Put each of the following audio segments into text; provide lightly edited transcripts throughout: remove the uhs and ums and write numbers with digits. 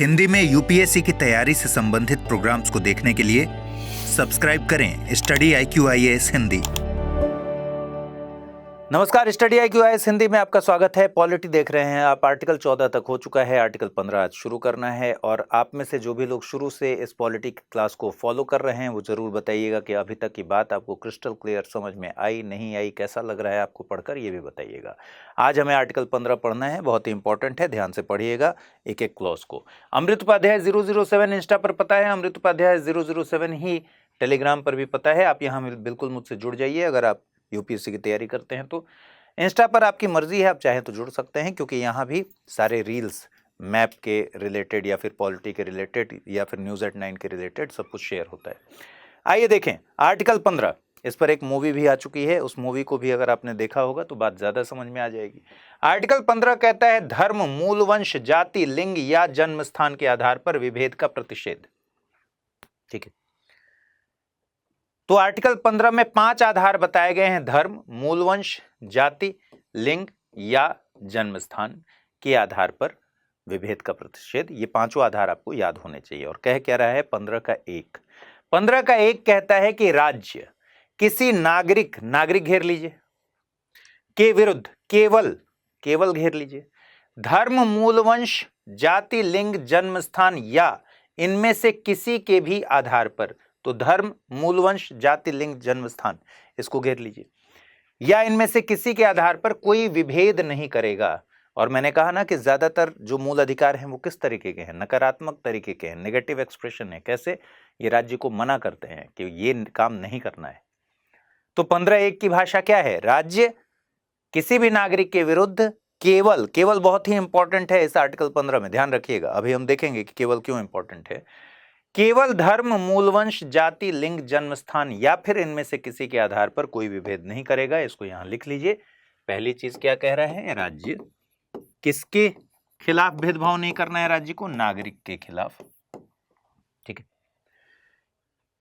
हिंदी में यूपीएससी की तैयारी से संबंधित प्रोग्राम्स को देखने के लिए सब्सक्राइब करें स्टडी IQ IAS हिंदी। नमस्कार, स्टडी IQ IAS हिंदी में आपका स्वागत है। पॉलिटी देख रहे हैं आप। आर्टिकल 14 तक हो चुका है, आर्टिकल 15 आज शुरू करना है। और आप में से जो भी लोग शुरू से इस पॉलिटी क्लास को फॉलो कर रहे हैं वो जरूर बताइएगा कि अभी तक की बात आपको क्रिस्टल क्लियर समझ में आई, नहीं आई, कैसा लग रहा है आपको पढ़कर, ये भी बताइएगा। आज हमें आर्टिकल 15 पढ़ना है, बहुत ही इंपॉर्टेंट है, ध्यान से पढ़िएगा एक एक क्लॉज को। अमृत उपाध्याय 007 इंस्टा पर पता है, अमृत उपाध्याय 007 ही टेलीग्राम पर भी पता है। आप यहाँ बिल्कुल मुझसे जुड़ जाइए अगर आप यूपीएससी की तैयारी करते हैं तो। इंस्टा पर आपकी मर्जी है, आप चाहें तो जुड़ सकते हैं, क्योंकि यहाँ भी सारे रील्स मैप के रिलेटेड या फिर पॉलिटी के रिलेटेड या फिर न्यूज़@9 के रिलेटेड सब कुछ शेयर होता है। आइए देखें आर्टिकल 15। इस पर एक मूवी भी आ चुकी है, उस मूवी को भी अगर आपने देखा होगा तो बात ज़्यादा समझ में आ जाएगी। आर्टिकल 15 कहता है धर्म, मूल वंश, जाति, लिंग या जन्म स्थान के आधार पर विभेद का प्रतिषेध। ठीक है, तो आर्टिकल 15 में 5 आधार बताए गए हैं: धर्म, मूल वंश, जाति, लिंग या जन्म स्थान के आधार पर विभेद का प्रतिषेध। ये पांचों आधार आपको याद होने चाहिए। और कह क्या रहा है 15 का 1? 15 का 1 कहता है कि राज्य किसी नागरिक, नागरिक घेर लीजिए, के विरुद्ध, केवल घेर लीजिए, धर्म, मूल वंश, जाति, लिंग, जन्म स्थान या इनमें से किसी के भी आधार पर, तो धर्म, मूल वंश, जाति, लिंग, जन्म स्थान, इसको घेर लीजिए, या इनमें से किसी के आधार पर कोई विभेद नहीं करेगा। और मैंने कहा ना कि ज्यादातर जो मूल अधिकार हैं वो किस तरीके के हैं? नकारात्मक तरीके के हैं, नेगेटिव एक्सप्रेशन है। कैसे? ये राज्य को मना करते हैं कि ये काम नहीं करना है। तो 15(1) की भाषा क्या है? राज्य किसी भी नागरिक के विरुद्ध केवल बहुत ही इंपॉर्टेंट है इस आर्टिकल 15 में, ध्यान रखिएगा। अभी हम देखेंगे कि केवल क्यों इंपॉर्टेंट है। केवल धर्म, मूलवंश, जाति, लिंग, जन्म स्थान या फिर इनमें से किसी के आधार पर कोई विभेद नहीं करेगा। इसको यहां लिख लीजिए। पहली चीज क्या कह रहा है? राज्य किसके खिलाफ भेदभाव नहीं करना है? राज्य को नागरिक के खिलाफ। ठीक है,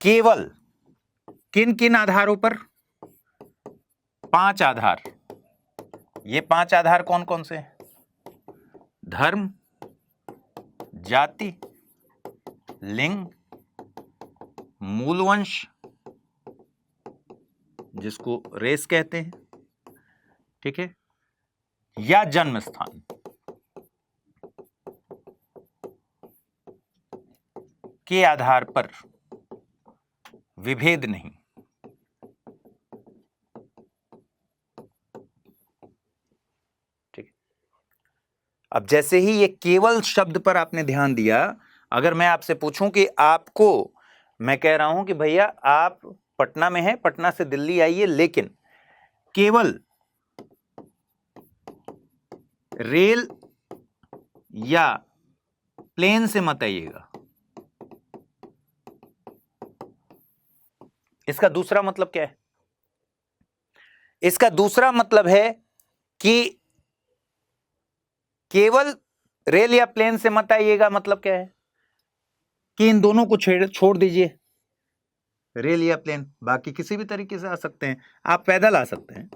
केवल किन किन आधारों पर? 5 आधार। ये 5 आधार कौन कौन से हैं? धर्म, जाति, लिंग, मूलवंश जिसको रेस कहते हैं, ठीक है, या जन्म स्थान। के आधार पर विभेद नहीं। ठीक है, अब जैसे ही ये केवल शब्द पर आपने ध्यान दिया, अगर मैं आपसे पूछूं कि आपको, मैं कह रहा हूं कि भैया आप पटना में हैं, पटना से दिल्ली आइए, लेकिन केवल रेल या प्लेन से मत आइएगा। इसका दूसरा मतलब क्या है? इसका दूसरा मतलब है कि केवल रेल या प्लेन से मत आइएगा। मतलब क्या है? कि इन दोनों को छोड़ दीजिए, रेल या प्लेन, बाकी किसी भी तरीके से आ सकते हैं। आप पैदल आ सकते हैं,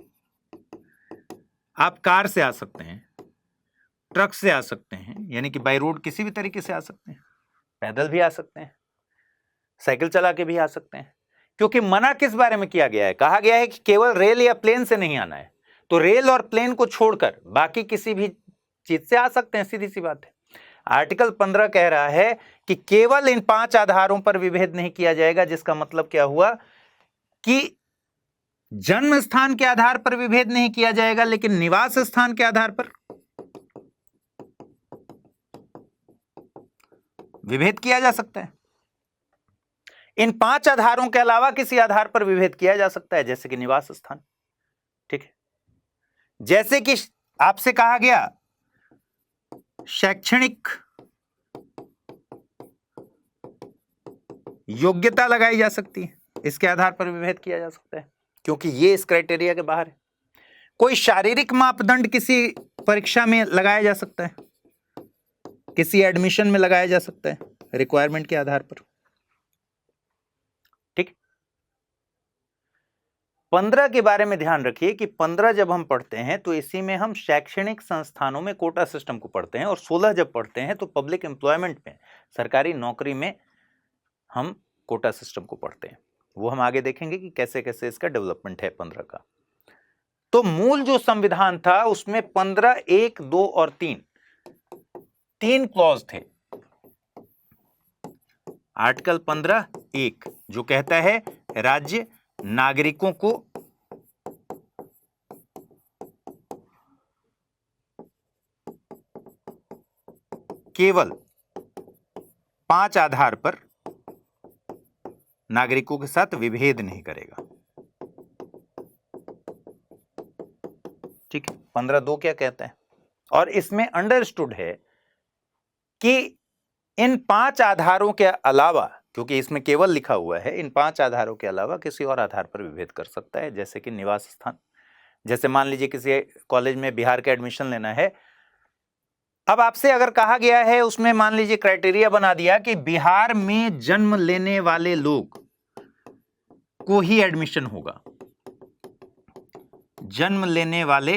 आप कार से आ सकते हैं, ट्रक से आ सकते हैं, यानी कि बाय रोड किसी भी तरीके से आ सकते हैं, पैदल भी आ सकते हैं, साइकिल चला के भी आ सकते हैं। क्योंकि मना किस बारे में किया गया है? कहा गया है कि केवल रेल या प्लेन से नहीं आना है। तो रेल और प्लेन को छोड़कर बाकी किसी भी चीज से आ सकते हैं, सीधी सी बात है। आर्टिकल 15 कह रहा है कि केवल इन 5 आधारों पर विभेद नहीं किया जाएगा, जिसका मतलब क्या हुआ कि जन्म स्थान के आधार पर विभेद नहीं किया जाएगा, लेकिन निवास स्थान के आधार पर विभेद किया जा सकता है। इन 5 आधारों के अलावा किसी आधार पर विभेद किया जा सकता है, जैसे कि निवास स्थान। ठीक है, जैसे कि आपसे कहा गया शैक्षणिक योग्यता लगाई जा सकती है, इसके आधार पर विभेद किया जा सकता है, क्योंकि ये इस क्राइटेरिया के बाहर है। कोई शारीरिक मापदंड किसी परीक्षा में लगाया जा सकता है, किसी एडमिशन में लगाया जा सकता है, रिक्वायरमेंट के आधार पर। ठीक, 15 के बारे में ध्यान रखिए कि 15 जब हम पढ़ते हैं तो इसी में हम शैक्षणिक संस्थानों में कोटा सिस्टम को पढ़ते हैं, और 16 जब पढ़ते हैं तो पब्लिक एम्प्लॉयमेंट में, सरकारी नौकरी में हम कोटा सिस्टम को पढ़ते हैं। वो हम आगे देखेंगे कि कैसे कैसे इसका डेवलपमेंट है 15 का। तो मूल जो संविधान था उसमें 15 1 2 और 3 क्लॉज थे। आर्टिकल 15 1 जो कहता है राज्य नागरिकों को केवल 5 आधार पर नागरिकों के साथ विभेद नहीं करेगा। ठीक है, 15(2) क्या कहता है, और इसमें अंडरस्टूड है कि इन 5 आधारों के अलावा, क्योंकि इसमें केवल लिखा हुआ है, इन 5 आधारों के अलावा किसी और आधार पर विभेद कर सकता है, जैसे कि निवास स्थान। जैसे मान लीजिए किसी कॉलेज में बिहार का एडमिशन लेना है, अब आपसे अगर कहा गया है, उसमें मान लीजिए क्राइटेरिया बना दिया कि बिहार में जन्म लेने वाले लोग को ही एडमिशन होगा, जन्म लेने वाले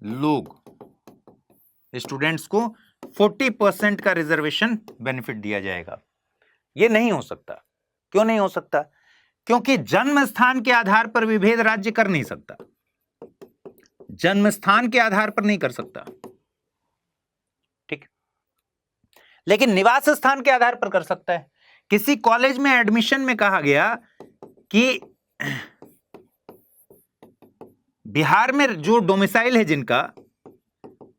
लोग, स्टूडेंट्स को 40% का रिजर्वेशन बेनिफिट दिया जाएगा। यह नहीं हो सकता। क्यों नहीं हो सकता? क्योंकि जन्म स्थान के आधार पर विभेद राज्य कर नहीं सकता, जन्म स्थान के आधार पर नहीं कर सकता, ठीक। लेकिन निवास स्थान के आधार पर कर सकता है। किसी कॉलेज में एडमिशन में कहा गया कि बिहार में जो डोमिसाइल है जिनका,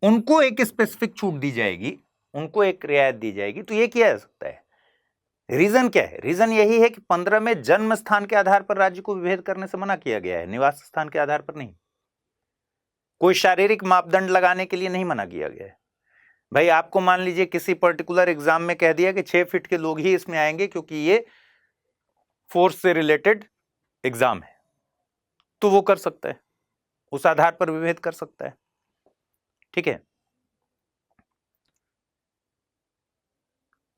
उनको एक स्पेसिफिक छूट दी जाएगी, उनको एक रियायत दी जाएगी। तो ये किया जा सकता है। रीजन क्या है? रीजन यही है कि 15 में जन्म स्थान के आधार पर राज्य को विभेद करने से मना किया गया है, निवास स्थान के आधार पर नहीं। कोई शारीरिक मापदंड लगाने के लिए नहीं मना किया गया है। भाई आपको मान लीजिए किसी पर्टिकुलर एग्जाम में कह दिया कि 6 फीट के लोग ही इसमें आएंगे क्योंकि ये फोर्स से रिलेटेड एग्जाम है, तो वो कर सकता है, उस आधार पर विभेद कर सकता है, ठीक है।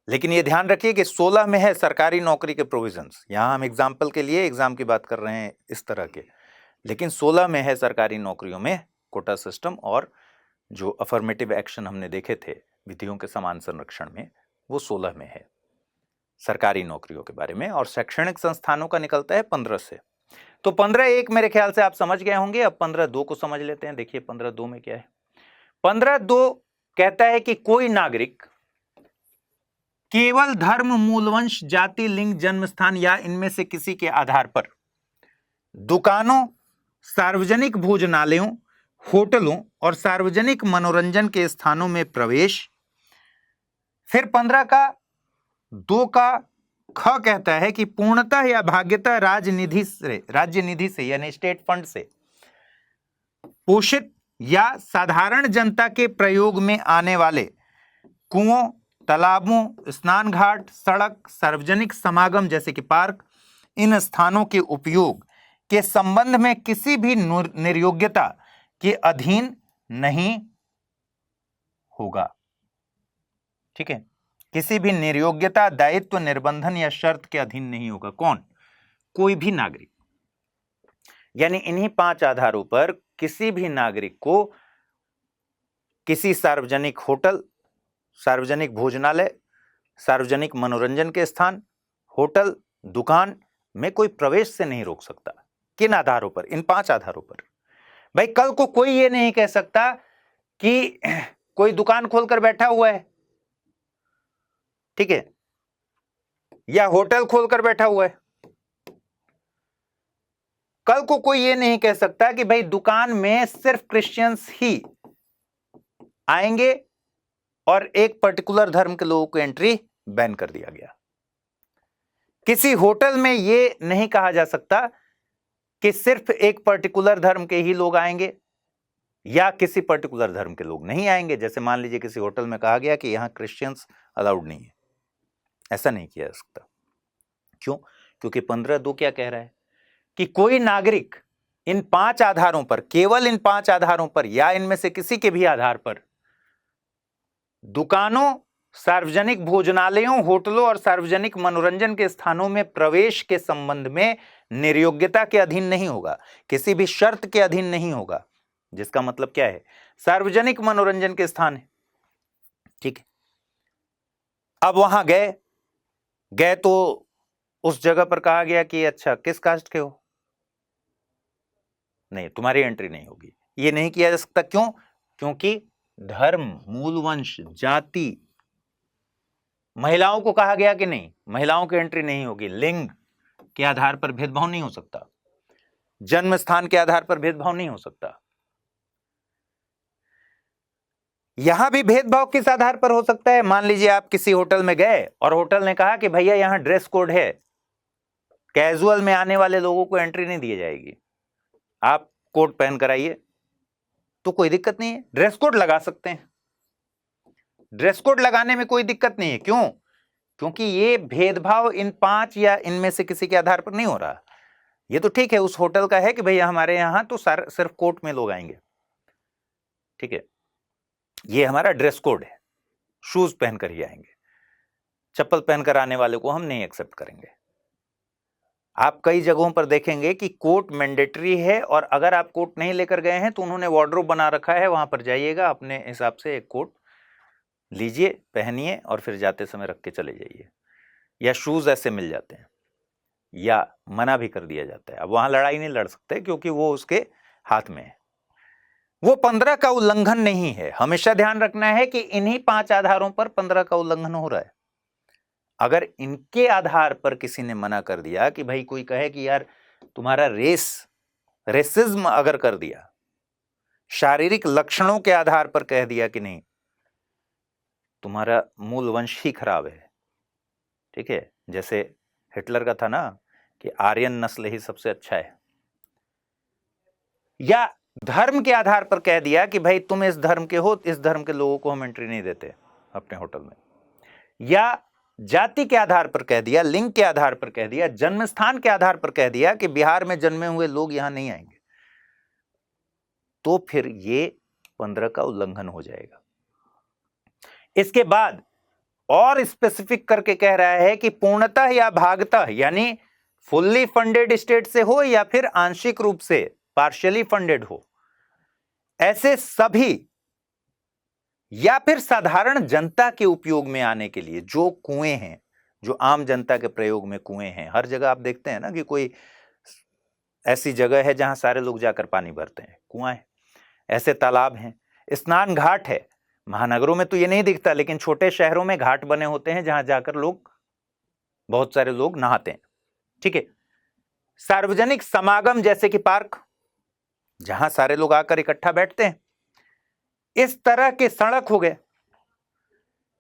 लेकिन ये ध्यान रखिए कि 16 में है सरकारी नौकरी के प्रोविजंस। यहां हम एग्जाम्पल के लिए एग्जाम की बात कर रहे हैं इस तरह के, लेकिन 16 में है सरकारी नौकरियों में कोटा सिस्टम, और जो अफर्मेटिव एक्शन हमने देखे थे विधियों के समान संरक्षण में, वो 16 में है सरकारी नौकरियों के बारे में। और शैक्षणिक संस्थानों का निकलता है 15 से। तो 15(1) मेरे ख्याल से आप समझ गए होंगे। अब 15(2) को समझ लेते हैं। देखिए 15(2) में क्या है। 15(2) कहता है कि कोई नागरिक केवल धर्म, मूलवंश, जाति, लिंग, जन्म स्थान या इनमें से किसी के आधार पर दुकानों, सार्वजनिक भोजनालयों, होटलों और सार्वजनिक मनोरंजन के स्थानों में प्रवेश। फिर 15 का 2 का ख कहता है कि पूर्णतः या भाग्यतः राज्य निधि से यानी स्टेट फंड से पोषित या साधारण जनता के प्रयोग में आने वाले कुओं, तालाबों, स्नान घाट, सड़क, सार्वजनिक समागम जैसे कि पार्क, इन स्थानों के उपयोग के संबंध में किसी भी निर्योग्यता के अधीन नहीं होगा, ठीक है। किसी भी निर्योग्यता, दायित्व, निर्बंधन या शर्त के अधीन नहीं होगा। कौन? कोई भी नागरिक। यानी इन्हीं 5 आधारों पर किसी भी नागरिक को किसी सार्वजनिक होटल, सार्वजनिक भोजनालय, सार्वजनिक मनोरंजन के स्थान, होटल, दुकान में कोई प्रवेश से नहीं रोक सकता। किन आधारों पर? इन 5 आधारों पर। भाई कल को कोई ये नहीं कह सकता कि कोई दुकान खोलकर बैठा हुआ है, ठीक है, या होटल खोलकर बैठा हुआ है। कल को कोई ये नहीं कह सकता कि भाई दुकान में सिर्फ क्रिश्चियंस ही आएंगे और एक पर्टिकुलर धर्म के लोगों को एंट्री बैन कर दिया गया। किसी होटल में ये नहीं कहा जा सकता कि सिर्फ एक पर्टिकुलर धर्म के ही लोग आएंगे या किसी पर्टिकुलर धर्म के लोग नहीं आएंगे। जैसे मान लीजिए किसी होटल में कहा गया कि यहां क्रिश्चियंस अलाउड नहीं है, ऐसा नहीं किया जा सकता। क्यों? क्योंकि 15(2) क्या कह रहा है कि कोई नागरिक इन 5 आधारों पर, केवल इन 5 आधारों पर या इनमें से किसी के भी आधार पर दुकानों, सार्वजनिक भोजनालयों, होटलों और सार्वजनिक मनोरंजन के स्थानों में प्रवेश के संबंध में निर्योग्यता के अधीन नहीं होगा, किसी भी शर्त के अधीन नहीं होगा। जिसका मतलब क्या है, सार्वजनिक मनोरंजन के स्थान है, ठीक है। अब वहां गए तो उस जगह पर कहा गया कि अच्छा किस कास्ट के हो, नहीं तुम्हारी एंट्री नहीं होगी। ये नहीं किया जा सकता, क्यों? क्योंकि धर्म, मूल वंश, जाति, महिलाओं को कहा गया कि नहीं, महिलाओं की एंट्री नहीं होगी। लिंग के आधार पर भेदभाव नहीं हो सकता, जन्म स्थान के आधार पर भेदभाव नहीं हो सकता। यहां भी भेदभाव किस आधार पर हो सकता है? मान लीजिए आप किसी होटल में गए और होटल ने कहा कि भैया यहां ड्रेस कोड है, कैजुअल में आने वाले लोगों को एंट्री नहीं दी जाएगी, आप कोट पहन कर आइए। तो कोई दिक्कत नहीं है, ड्रेस कोड लगा सकते हैं, ड्रेस कोड लगाने में कोई दिक्कत नहीं है। क्यों? क्योंकि ये भेदभाव इन 5 या इनमें से किसी के आधार पर नहीं हो रहा। ये तो ठीक है, उस होटल का है कि भैया हमारे यहां तो सिर्फ कोट में लोग आएंगे, ठीक है, ये हमारा ड्रेस कोड है, शूज पहनकर ही आएंगे, चप्पल पहनकर आने वाले को हम नहीं एक्सेप्ट करेंगे। आप कई जगहों पर देखेंगे कि कोट मैंडेटरी है, और अगर आप कोट नहीं लेकर गए हैं तो उन्होंने वार्डरोब बना रखा है, वहां पर जाइएगा, अपने हिसाब से एक कोट लीजिए, पहनिए और फिर जाते समय रख के चले जाइए। या शूज ऐसे मिल जाते हैं, या मना भी कर दिया जाता है। अब वहां लड़ाई नहीं लड़ सकते क्योंकि वो उसके हाथ में है। वो 15 का उल्लंघन नहीं है। हमेशा ध्यान रखना है कि इन्हीं 5 आधारों पर 15 का उल्लंघन हो रहा है। अगर इनके आधार पर किसी ने मना कर दिया कि भाई, कोई कहे कि यार तुम्हारा रेसिज्म अगर कर दिया, शारीरिक लक्षणों के आधार पर कह दिया कि नहीं तुम्हारा मूल वंश ही खराब है, ठीक है, जैसे हिटलर का था ना कि आर्यन नस्ल ही सबसे अच्छा है, या धर्म के आधार पर कह दिया कि भाई तुम इस धर्म के हो, इस धर्म के लोगों को हम एंट्री नहीं देते अपने होटल में, या जाति के आधार पर कह दिया, लिंग के आधार पर कह दिया, जन्म स्थान के आधार पर कह दिया कि बिहार में जन्मे हुए लोग यहां नहीं आएंगे, तो फिर ये 15 का उल्लंघन हो जाएगा। इसके बाद और स्पेसिफिक करके कह रहा है कि पूर्णतः या भागतः, यानी फुल्ली फंडेड स्टेट से हो या फिर आंशिक रूप से पार्शियली फंडेड हो, ऐसे सभी, या फिर साधारण जनता के उपयोग में आने के लिए जो कुएं हैं, जो आम जनता के प्रयोग में कुएं हैं। हर जगह आप देखते हैं ना कि कोई ऐसी जगह है जहां सारे लोग जाकर पानी भरते हैं, कुआं है, ऐसे तालाब हैं, स्नान घाट है। महानगरों में तो ये नहीं दिखता, लेकिन छोटे शहरों में घाट बने होते हैं जहां जाकर बहुत सारे लोग नहाते हैं, ठीक है। सार्वजनिक समागम जैसे कि पार्क, जहां सारे लोग आकर इकट्ठा बैठते हैं, इस तरह के सड़क हो गए,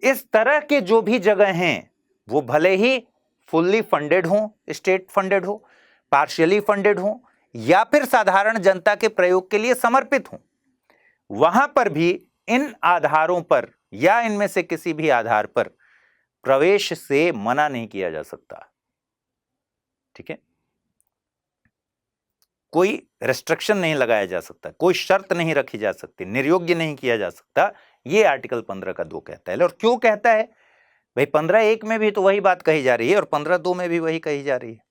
इस तरह के जो भी जगह हैं वो भले ही फुल्ली फंडेड हो, स्टेट फंडेड हो, पार्शियली फंडेड हो, या फिर साधारण जनता के प्रयोग के लिए समर्पित हो, वहां पर भी इन आधारों पर या इनमें से किसी भी आधार पर प्रवेश से मना नहीं किया जा सकता, ठीक है। कोई रेस्ट्रिक्शन नहीं लगाया जा सकता, कोई शर्त नहीं रखी जा सकती, निर्योग्य नहीं किया जा सकता। ये आर्टिकल 15 का 2 कहता है। और क्यों कहता है भाई? 15(1) में भी तो वही बात कही जा रही है और 15(2) में भी वही कही जा रही है।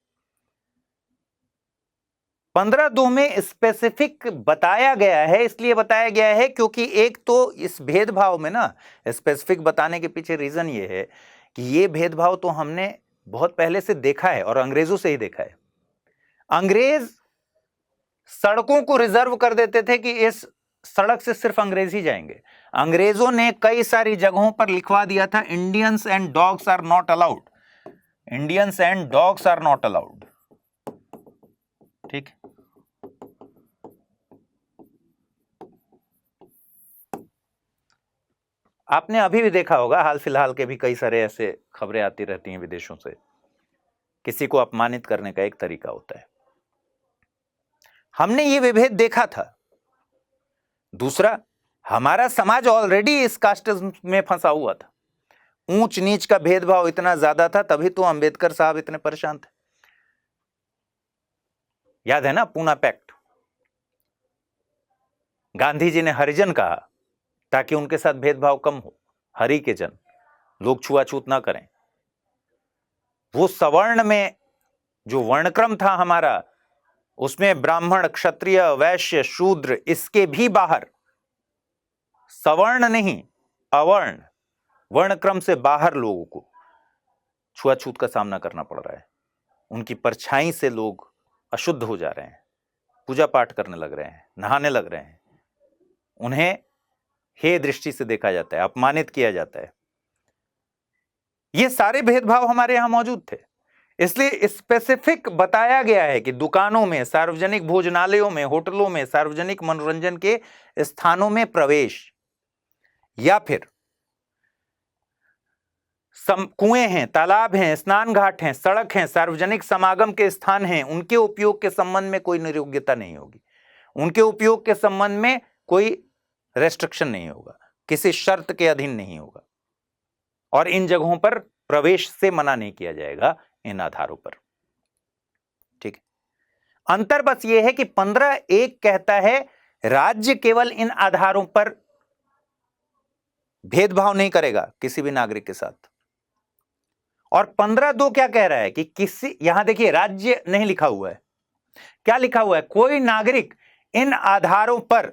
15(2) में स्पेसिफिक बताया गया है, इसलिए बताया गया है क्योंकि एक तो इस भेदभाव में ना, स्पेसिफिक बताने के पीछे रीजन ये है कि ये भेदभाव तो हमने बहुत पहले से देखा है और अंग्रेजों से ही देखा है। अंग्रेज सड़कों को रिजर्व कर देते थे कि इस सड़क से सिर्फ अंग्रेज ही जाएंगे। अंग्रेजों ने कई सारी जगहों पर लिखवा दिया था, Indians and dogs are not allowed, Indians and dogs are not allowed, ठीक। आपने अभी भी देखा होगा, हाल फिलहाल के भी कई सारे ऐसे खबरें आती रहती हैं विदेशों से, किसी को अपमानित करने का एक तरीका होता है। हमने ये विभेद देखा था। दूसरा, हमारा समाज ऑलरेडी इस कास्टिज्म में फंसा हुआ था, ऊंच नीच का भेदभाव इतना ज्यादा था, तभी तो अंबेडकर साहब इतने परेशान थे। याद है ना पूना पैक्ट? गांधी जी ने हरिजन कहा ताकि उनके साथ भेदभाव कम हो, हरि के जन, लोग छुआछूत ना करें। वो सवर्ण में जो वर्णक्रम था हमारा, उसमें ब्राह्मण, क्षत्रिय, वैश्य, शूद्र, इसके भी बाहर, सवर्ण नहीं अवर्ण, वर्णक्रम से बाहर लोगों को छुआछूत का सामना करना पड़ रहा है। उनकी परछाई से लोग अशुद्ध हो जा रहे हैं, पूजा पाठ करने लग रहे हैं, नहाने लग रहे हैं, उन्हें हे दृष्टि से देखा जाता है, अपमानित किया जाता है। ये सारे भेदभाव हमारे यहां मौजूद थे। इसलिए स्पेसिफिक बताया गया है कि दुकानों में, सार्वजनिक भोजनालयों में, होटलों में, सार्वजनिक मनोरंजन के स्थानों में प्रवेश, या फिर कुएं हैं, तालाब हैं, स्नान घाट हैं, सड़क हैं, सार्वजनिक समागम के स्थान हैं, उनके उपयोग के संबंध में कोई नियोग्यता नहीं होगी। उनके उपयोग के संबंध में कोई रेस्ट्रिक्शन नहीं होगा, किसी शर्त के अधीन नहीं होगा, और इन जगहों पर प्रवेश से मना नहीं किया जाएगा इन आधारों पर। ठीक है, अंतर बस यह है कि 15(1) कहता है राज्य केवल इन आधारों पर भेदभाव नहीं करेगा किसी भी नागरिक के साथ। और 15(2) क्या कह रहा है कि किसी, यहां देखिए राज्य नहीं लिखा हुआ है, क्या लिखा हुआ है, कोई नागरिक इन आधारों पर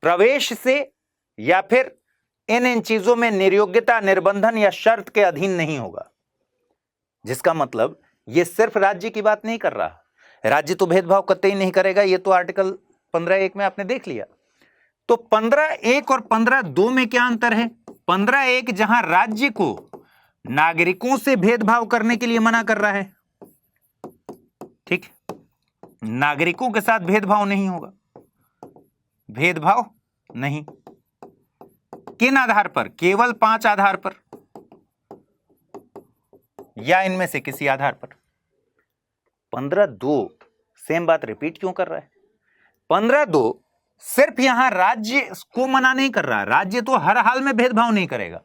प्रवेश से या फिर इन चीजों में निर्योग्यता, निर्बंधन या शर्त के अधीन नहीं होगा। जिसका मतलब यह सिर्फ राज्य की बात नहीं कर रहा, राज्य तो भेदभाव कतई नहीं करेगा, यह तो आर्टिकल 15(1) में आपने देख लिया। तो 15(1) और 15(2) में क्या अंतर है? 15(1) जहां राज्य को नागरिकों से भेदभाव करने के लिए मना कर रहा है, ठीक, नागरिकों के साथ भेदभाव नहीं होगा, भेदभाव नहीं। किन आधार पर? केवल 5 आधार पर या इनमें से किसी आधार पर। 15(2) सेम बात रिपीट क्यों कर रहा है? 15(2) सिर्फ यहां राज्य को मना नहीं कर रहा, राज्य तो हर हाल में भेदभाव नहीं करेगा।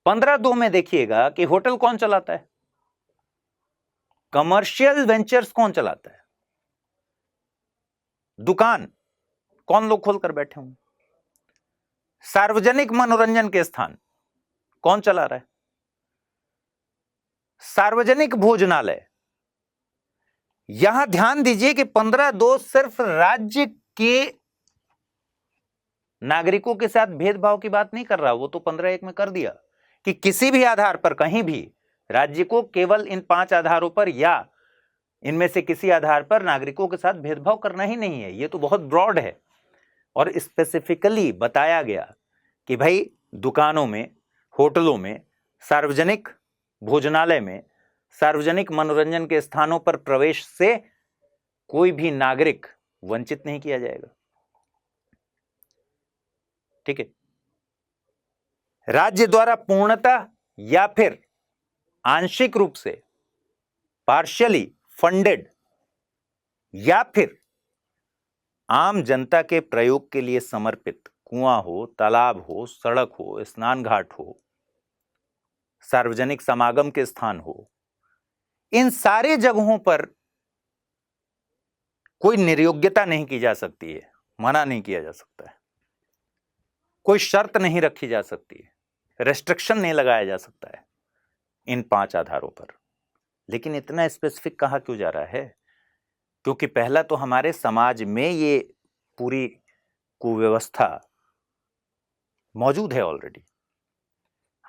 15(2) में देखिएगा कि होटल कौन चलाता है, कमर्शियल वेंचर्स कौन चलाता है, दुकान कौन लोग खोलकर बैठे होंगे, सार्वजनिक मनोरंजन के स्थान कौन चला रहा है, सार्वजनिक भोजनालय। यहां ध्यान दीजिए कि 15(2) सिर्फ राज्य के नागरिकों के साथ भेदभाव की बात नहीं कर रहा, वो तो 15(1) में कर दिया कि किसी भी आधार पर, कहीं भी राज्य को केवल इन 5 आधारों पर या इनमें से किसी आधार पर नागरिकों के साथ भेदभाव करना ही नहीं है। ये तो बहुत ब्रॉड है, और स्पेसिफिकली बताया गया कि भाई दुकानों में, होटलों में, सार्वजनिक भोजनालय में, सार्वजनिक मनोरंजन के स्थानों पर प्रवेश से कोई भी नागरिक वंचित नहीं किया जाएगा। ठीक है, राज्य द्वारा पूर्णतः या फिर आंशिक रूप से, पार्शियली फंडेड, या फिर आम जनता के प्रयोग के लिए समर्पित कुआं हो, तालाब हो, सड़क हो, स्नान घाट हो, सार्वजनिक समागम के स्थान हो, इन सारे जगहों पर कोई निर्योग्यता नहीं की जा सकती है, मना नहीं किया जा सकता है, कोई शर्त नहीं रखी जा सकती है, रेस्ट्रिक्शन नहीं लगाया जा सकता है इन 5 आधारों पर। लेकिन इतना स्पेसिफिक कहा क्यों जा रहा है? क्योंकि पहला तो हमारे समाज में ये पूरी कुव्यवस्था मौजूद है ऑलरेडी,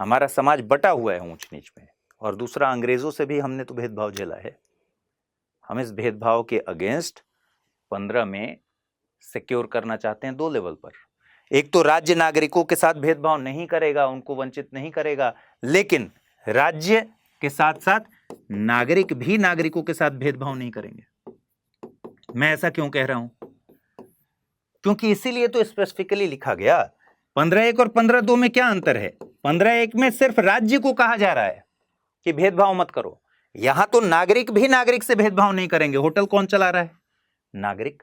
हमारा समाज बटा हुआ है ऊंच नीच में, और दूसरा अंग्रेजों से भी हमने तो भेदभाव झेला है। हम इस भेदभाव के अगेंस्ट 15 में सिक्योर करना चाहते हैं 2 लेवल पर। एक तो राज्य नागरिकों के साथ भेदभाव नहीं करेगा, उनको वंचित नहीं करेगा, लेकिन राज्य के साथ साथ नागरिक भी नागरिकों के साथ भेदभाव नहीं करेंगे। मैं ऐसा क्यों कह रहा हूं? क्योंकि इसीलिए तो स्पेसिफिकली लिखा गया। 15(1) और 15(2) में क्या अंतर है? 15(1) में सिर्फ राज्य को कहा जा रहा है कि भेदभाव मत करो, यहां तो नागरिक भी नागरिक से भेदभाव नहीं करेंगे। होटल कौन चला रहा है? नागरिक।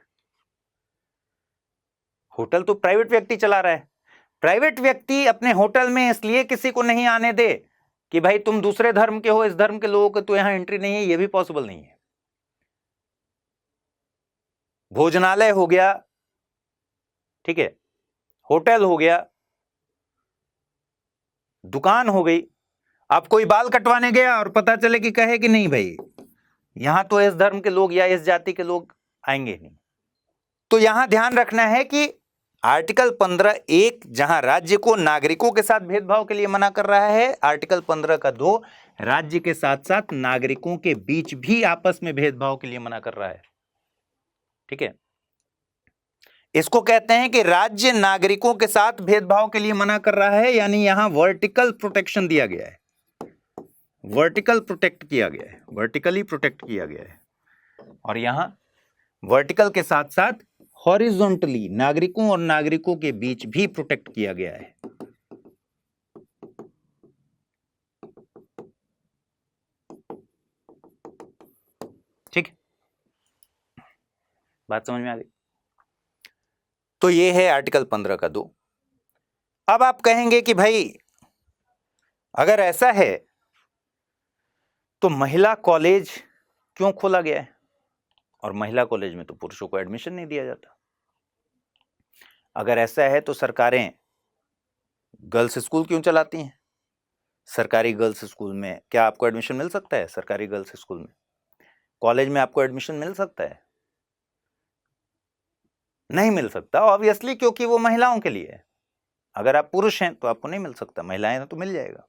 होटल तो प्राइवेट व्यक्ति चला रहा है, प्राइवेट व्यक्ति अपने होटल में इसलिए किसी को नहीं आने दे कि भाई तुम दूसरे धर्म के हो, इस धर्म के लोगों को तो यहां एंट्री नहीं है, यह भी पॉसिबल नहीं है। भोजनालय हो गया, ठीक है, होटल हो गया, दुकान हो गई, अब कोई बाल कटवाने गया और पता चले कि कहे कि नहीं भाई यहां तो इस धर्म के लोग या इस जाति के लोग आएंगे नहीं। तो यहां ध्यान रखना है कि आर्टिकल 15(1) जहां राज्य को नागरिकों के साथ भेदभाव के लिए मना कर रहा है, आर्टिकल 15 का 2 राज्य के साथ साथ नागरिकों के बीच भी आपस में भेदभाव के लिए मना कर रहा है। ठीक है, इसको कहते हैं कि राज्य नागरिकों के साथ भेदभाव के लिए मना कर रहा है, यानी यहां वर्टिकल प्रोटेक्शन दिया गया है, वर्टिकल प्रोटेक्ट किया गया है, वर्टिकली प्रोटेक्ट किया गया है। और यहां वर्टिकल के साथ साथ हॉरिजॉन्टली नागरिकों और नागरिकों के बीच भी प्रोटेक्ट किया गया है। ठीक, बात समझ में आ गई? तो ये है आर्टिकल 15 का 2। अब आप कहेंगे कि भाई अगर ऐसा है तो महिला कॉलेज क्यों खोला गया है? और महिला कॉलेज में तो पुरुषों को एडमिशन नहीं दिया जाता। अगर ऐसा है तो सरकारें गर्ल्स स्कूल क्यों चलाती हैं? सरकारी गर्ल्स स्कूल में क्या आपको एडमिशन मिल सकता है? सरकारी गर्ल्स स्कूल में, कॉलेज में आपको एडमिशन मिल सकता है? नहीं मिल सकता, ऑब्वियसली, क्योंकि वो महिलाओं के लिए है। अगर आप पुरुष हैं तो आपको नहीं मिल सकता, महिलाएं हैं तो मिल जाएगा।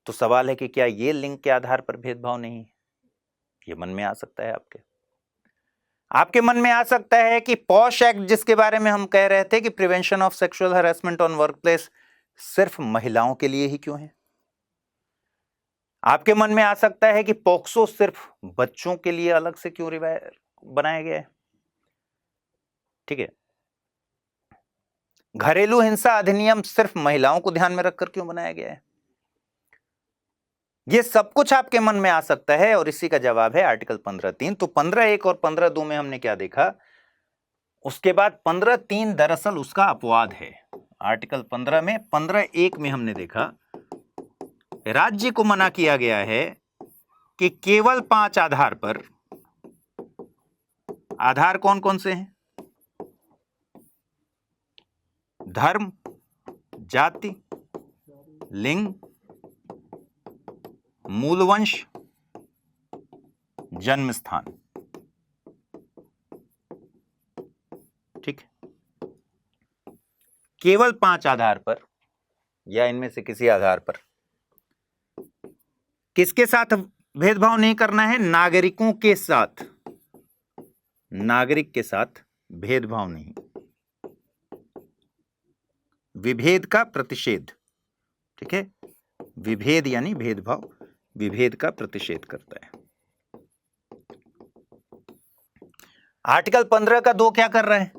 तो सवाल है कि क्या ये लिंग के आधार पर भेदभाव नहीं है? ये मन में आ सकता है आपके मन में आ सकता है कि पॉश एक्ट जिसके बारे में हम कह रहे थे कि prevention of sexual harassment on workplace सिर्फ महिलाओं के लिए ही क्यों है? आपके मन में आ सकता है कि पॉक्सो सिर्फ बच्चों के लिए अलग से क्यों बनाया गया है? ठीक है, घरेलू हिंसा अधिनियम सिर्फ महिलाओं को ध्यान में रखकर क्यों बनाया गया है? ये सब कुछ आपके मन में आ सकता है और इसी का जवाब है आर्टिकल 15(3। तो 15(1) और 15(2) में हमने क्या देखा? उसके बाद 15(3) दरअसल उसका अपवाद है। आर्टिकल 15 में 15(1) में हमने देखा राज्य को मना किया गया है कि केवल 5 आधार पर, आधार कौन कौन से हैं? धर्म, जाति, लिंग, मूलवंश, जन्म स्थान। ठीक, केवल 5 आधार पर या इनमें से किसी आधार पर किसके साथ भेदभाव नहीं करना है? नागरिकों के साथ, नागरिक के साथ भेदभाव नहीं, विभेद का प्रतिषेध। ठीक है, विभेद यानी भेदभाव, विभेद का प्रतिषेध करता है। आर्टिकल 15 का 2 क्या कर रहा है?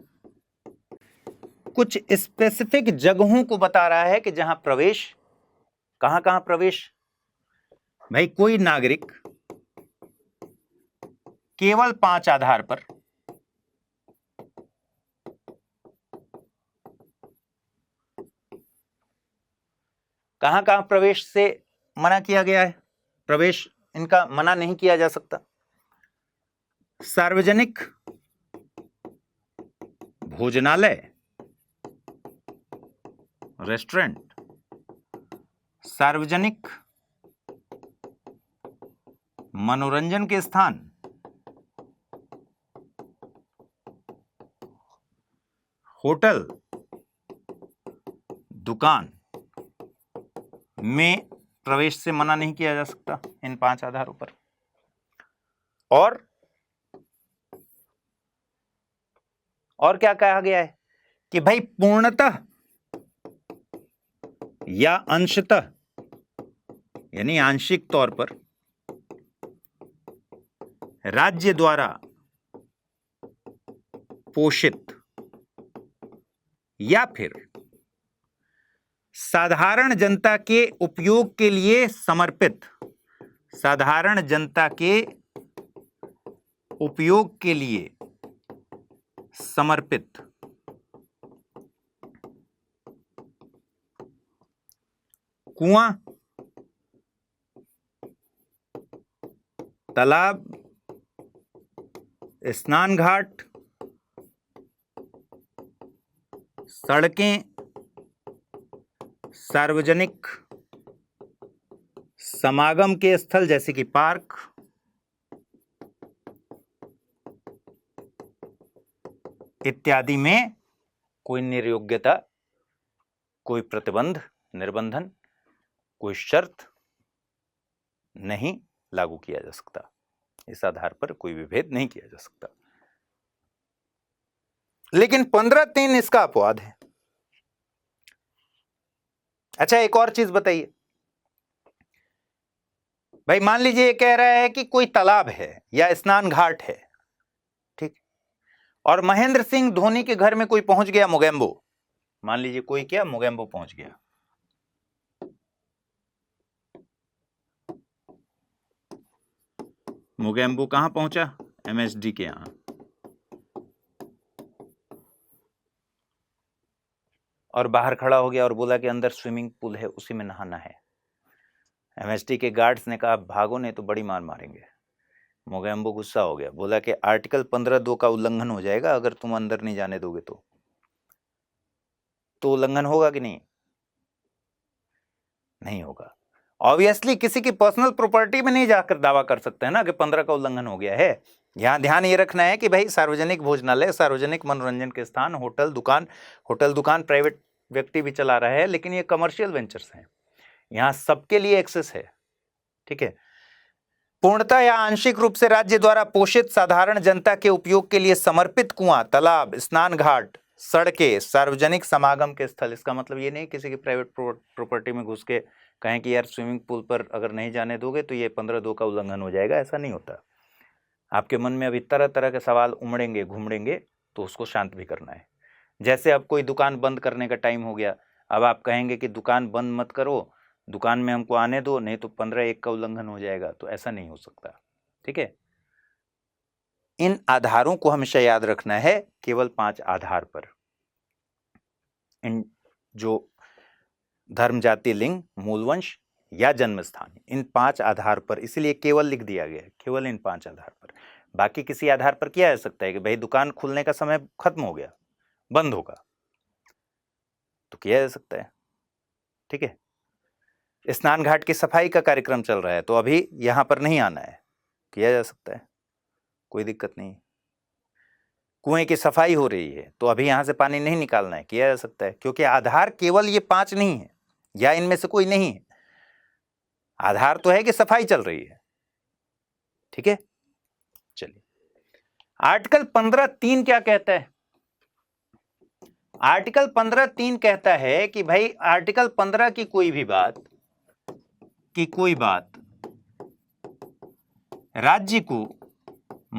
कुछ स्पेसिफिक जगहों को बता रहा है कि जहां प्रवेश, कहां कहां प्रवेश? भाई कोई नागरिक केवल 5 आधार पर कहां कहां प्रवेश से मना किया गया है? प्रवेश इनका मना नहीं किया जा सकता। सार्वजनिक भोजनालय, रेस्टोरेंट, सार्वजनिक मनोरंजन के स्थान, होटल, दुकान में प्रवेश से मना नहीं किया जा सकता इन 5 आधारों पर। और क्या कहा गया है कि भाई पूर्णतः या अंशतः यानी आंशिक तौर पर राज्य द्वारा पोषित या फिर साधारण जनता के उपयोग के लिए समर्पित, साधारण जनता के उपयोग के लिए समर्पित कुआं, तालाब, स्नान घाट, सड़कें, सार्वजनिक समागम के स्थल जैसे कि पार्क, इत्यादि में कोई निर्योग्यता, कोई प्रतिबंध, निर्बंधन, कोई शर्त नहीं लागू किया जा सकता। इस आधार पर कोई विभेद नहीं किया जा सकता। लेकिन 15(3) इसका अपवाद है। अच्छा, एक और चीज बताइए भाई, मान लीजिए ये कह रहा है कि कोई तालाब है या स्नान घाट है, ठीक, और महेंद्र सिंह धोनी के घर में कोई पहुंच गया मोगेम्बो। मान लीजिए कोई क्या मोगेम्बो पहुंच गया, मोगेम्बो कहां पहुंचा? एमएसडी के यहां, और बाहर खड़ा हो गया और बोला कि अंदर स्विमिंग पूल है, उसी में नहाना है। एमएसडी के गार्ड्स ने कहा भागो नहीं तो बड़ी मार मारेंगे। मोगेम्बो गुस्सा हो गया, बोला कि आर्टिकल 15(2) का उल्लंघन हो जाएगा अगर तुम अंदर नहीं जाने दोगे तो उल्लंघन होगा कि नहीं? नहीं होगा। ऑब्वियसली किसी की पर्सनल प्रॉपर्टी में नहीं जाकर दावा कर सकते हैं ना कि 15 का उल्लंघन हो गया है। यहां ध्यान ये रखना है कि भाई सार्वजनिक भोजनालय, सार्वजनिक मनोरंजन के स्थान, होटल दुकान प्राइवेट व्यक्ति भी चला रहा है, लेकिन ये कमर्शियल वेंचर्स हैं, यहां सबके लिए एक्सेस है, ठीक है। पूर्णतः या आंशिक रूप से राज्य द्वारा पोषित साधारण जनता के उपयोग के लिए समर्पित कुआं, तालाब, स्नान घाट, सड़कें, सार्वजनिक समागम के स्थल। इसका मतलब ये नहीं किसी की प्राइवेट प्रॉपर्टी में घुस के कहें कि यार स्विमिंग पूल पर अगर नहीं जाने दोगे तो ये 15(2) का उल्लंघन हो जाएगा, ऐसा नहीं होता। आपके मन में अभी तरह तरह के सवाल उमड़ेंगे घूमड़ेंगे, तो उसको शांत भी करना है। जैसे अब कोई दुकान बंद करने का टाइम हो गया, अब आप कहेंगे कि दुकान बंद मत करो, दुकान में हमको आने दो, नहीं तो 15(1) का उल्लंघन हो जाएगा, तो ऐसा नहीं हो सकता, ठीक है। इन आधारों को हमेशा याद रखना है, केवल 5 आधार पर, इन जो धर्म, जाति, लिंग, मूलवंश या जन्म स्थान, इन 5 आधार पर, इसलिए केवल लिख दिया गया है, केवल इन 5 आधार पर। बाकी किसी आधार पर किया जा सकता है कि भाई दुकान खुलने का समय खत्म हो गया, बंद होगा, तो किया जा सकता है, ठीक है। स्नान घाट की सफाई का कार्यक्रम चल रहा है तो अभी यहां पर नहीं आना है, किया जा सकता है, कोई दिक्कत नहीं। कुएं की सफाई हो रही है तो अभी यहां से पानी नहीं निकालना है, किया जा सकता है, क्योंकि आधार केवल ये 5 नहीं है या इनमें से कोई नहीं है। आधार तो है कि सफाई चल रही है, ठीक है। चलिए, आर्टिकल 15(3) क्या कहता है? आर्टिकल 15(3) कहता है कि भाई आर्टिकल 15 की कोई बात राज्य को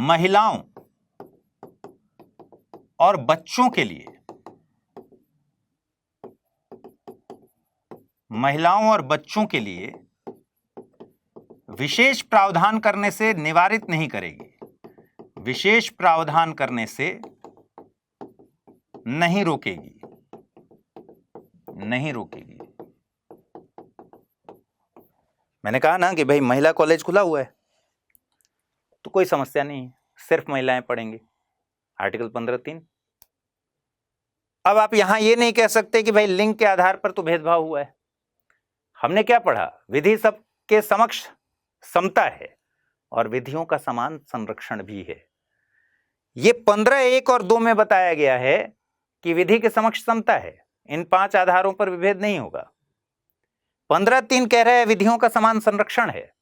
महिलाओं और बच्चों के लिए विशेष प्रावधान करने से निवारित नहीं करेगी, विशेष प्रावधान करने से नहीं रोकेगी। मैंने कहा ना कि भाई महिला कॉलेज खुला हुआ है तो कोई समस्या नहीं है, सिर्फ महिलाएं पढ़ेंगी, आर्टिकल 15(3). अब आप यहां ये नहीं कह सकते कि भाई लिंग के आधार पर तो भेदभाव हुआ है। हमने क्या पढ़ा? विधि सबके समक्ष समता है और विधियों का समान संरक्षण भी है। ये 15(1) और 2 में बताया गया है कि विधि के समक्ष समता है, इन 5 आधारों पर विभेद नहीं होगा। 15(3) कह रहा है विधियों का समान संरक्षण है,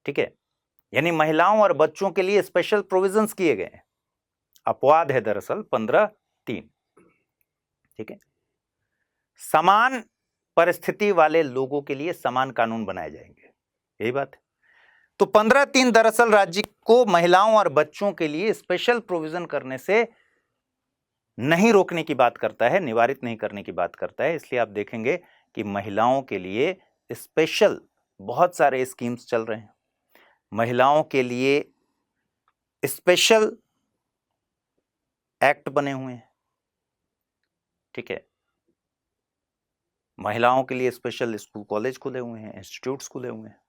ठीक है, यानी महिलाओं और बच्चों के लिए स्पेशल प्रोविजंस किए गए हैं। अपवाद है दरअसल 15(3), ठीक है। समान परिस्थिति वाले लोगों के लिए समान कानून बनाए जाएंगे, यही बात है। तो 15(3) दरअसल राज्य को महिलाओं और बच्चों के लिए स्पेशल प्रोविजन करने से नहीं रोकने की बात करता है, निवारित नहीं करने की बात करता है। इसलिए आप देखेंगे कि महिलाओं के लिए स्पेशल बहुत सारे स्कीम्स चल रहे हैं, महिलाओं के लिए स्पेशल एक्ट बने हुए हैं, ठीक है। महिलाओं के लिए स्पेशल स्कूल कॉलेज खुले हुए हैं, इंस्टीट्यूट्स खुले हुए हैं।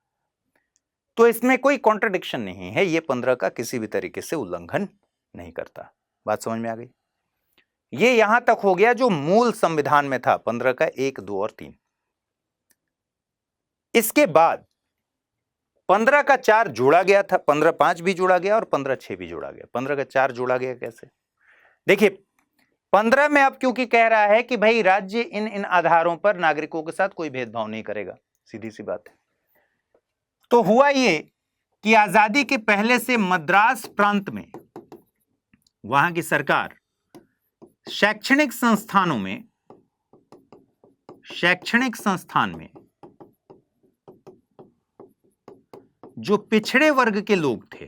तो इसमें कोई कॉन्ट्रडिक्शन नहीं है, ये 15 का किसी भी तरीके से उल्लंघन नहीं करता। बात समझ में आ गई? ये यहां तक हो गया जो मूल संविधान में था 15 का 1, 2 और 3। इसके बाद 15 का 4 जोड़ा गया था, 15/5 भी जोड़ा गया और 15/6 भी जोड़ा गया। 15 का 4 जोड़ा गया कैसे? देखिए 15 में अब क्योंकि कह रहा है कि भाई राज्य इन इन आधारों पर नागरिकों के साथ कोई भेदभाव नहीं करेगा, सीधी सी बात है। तो हुआ ये कि आजादी के पहले से मद्रास प्रांत में वहां की सरकार शैक्षणिक संस्थान में जो पिछड़े वर्ग के लोग थे,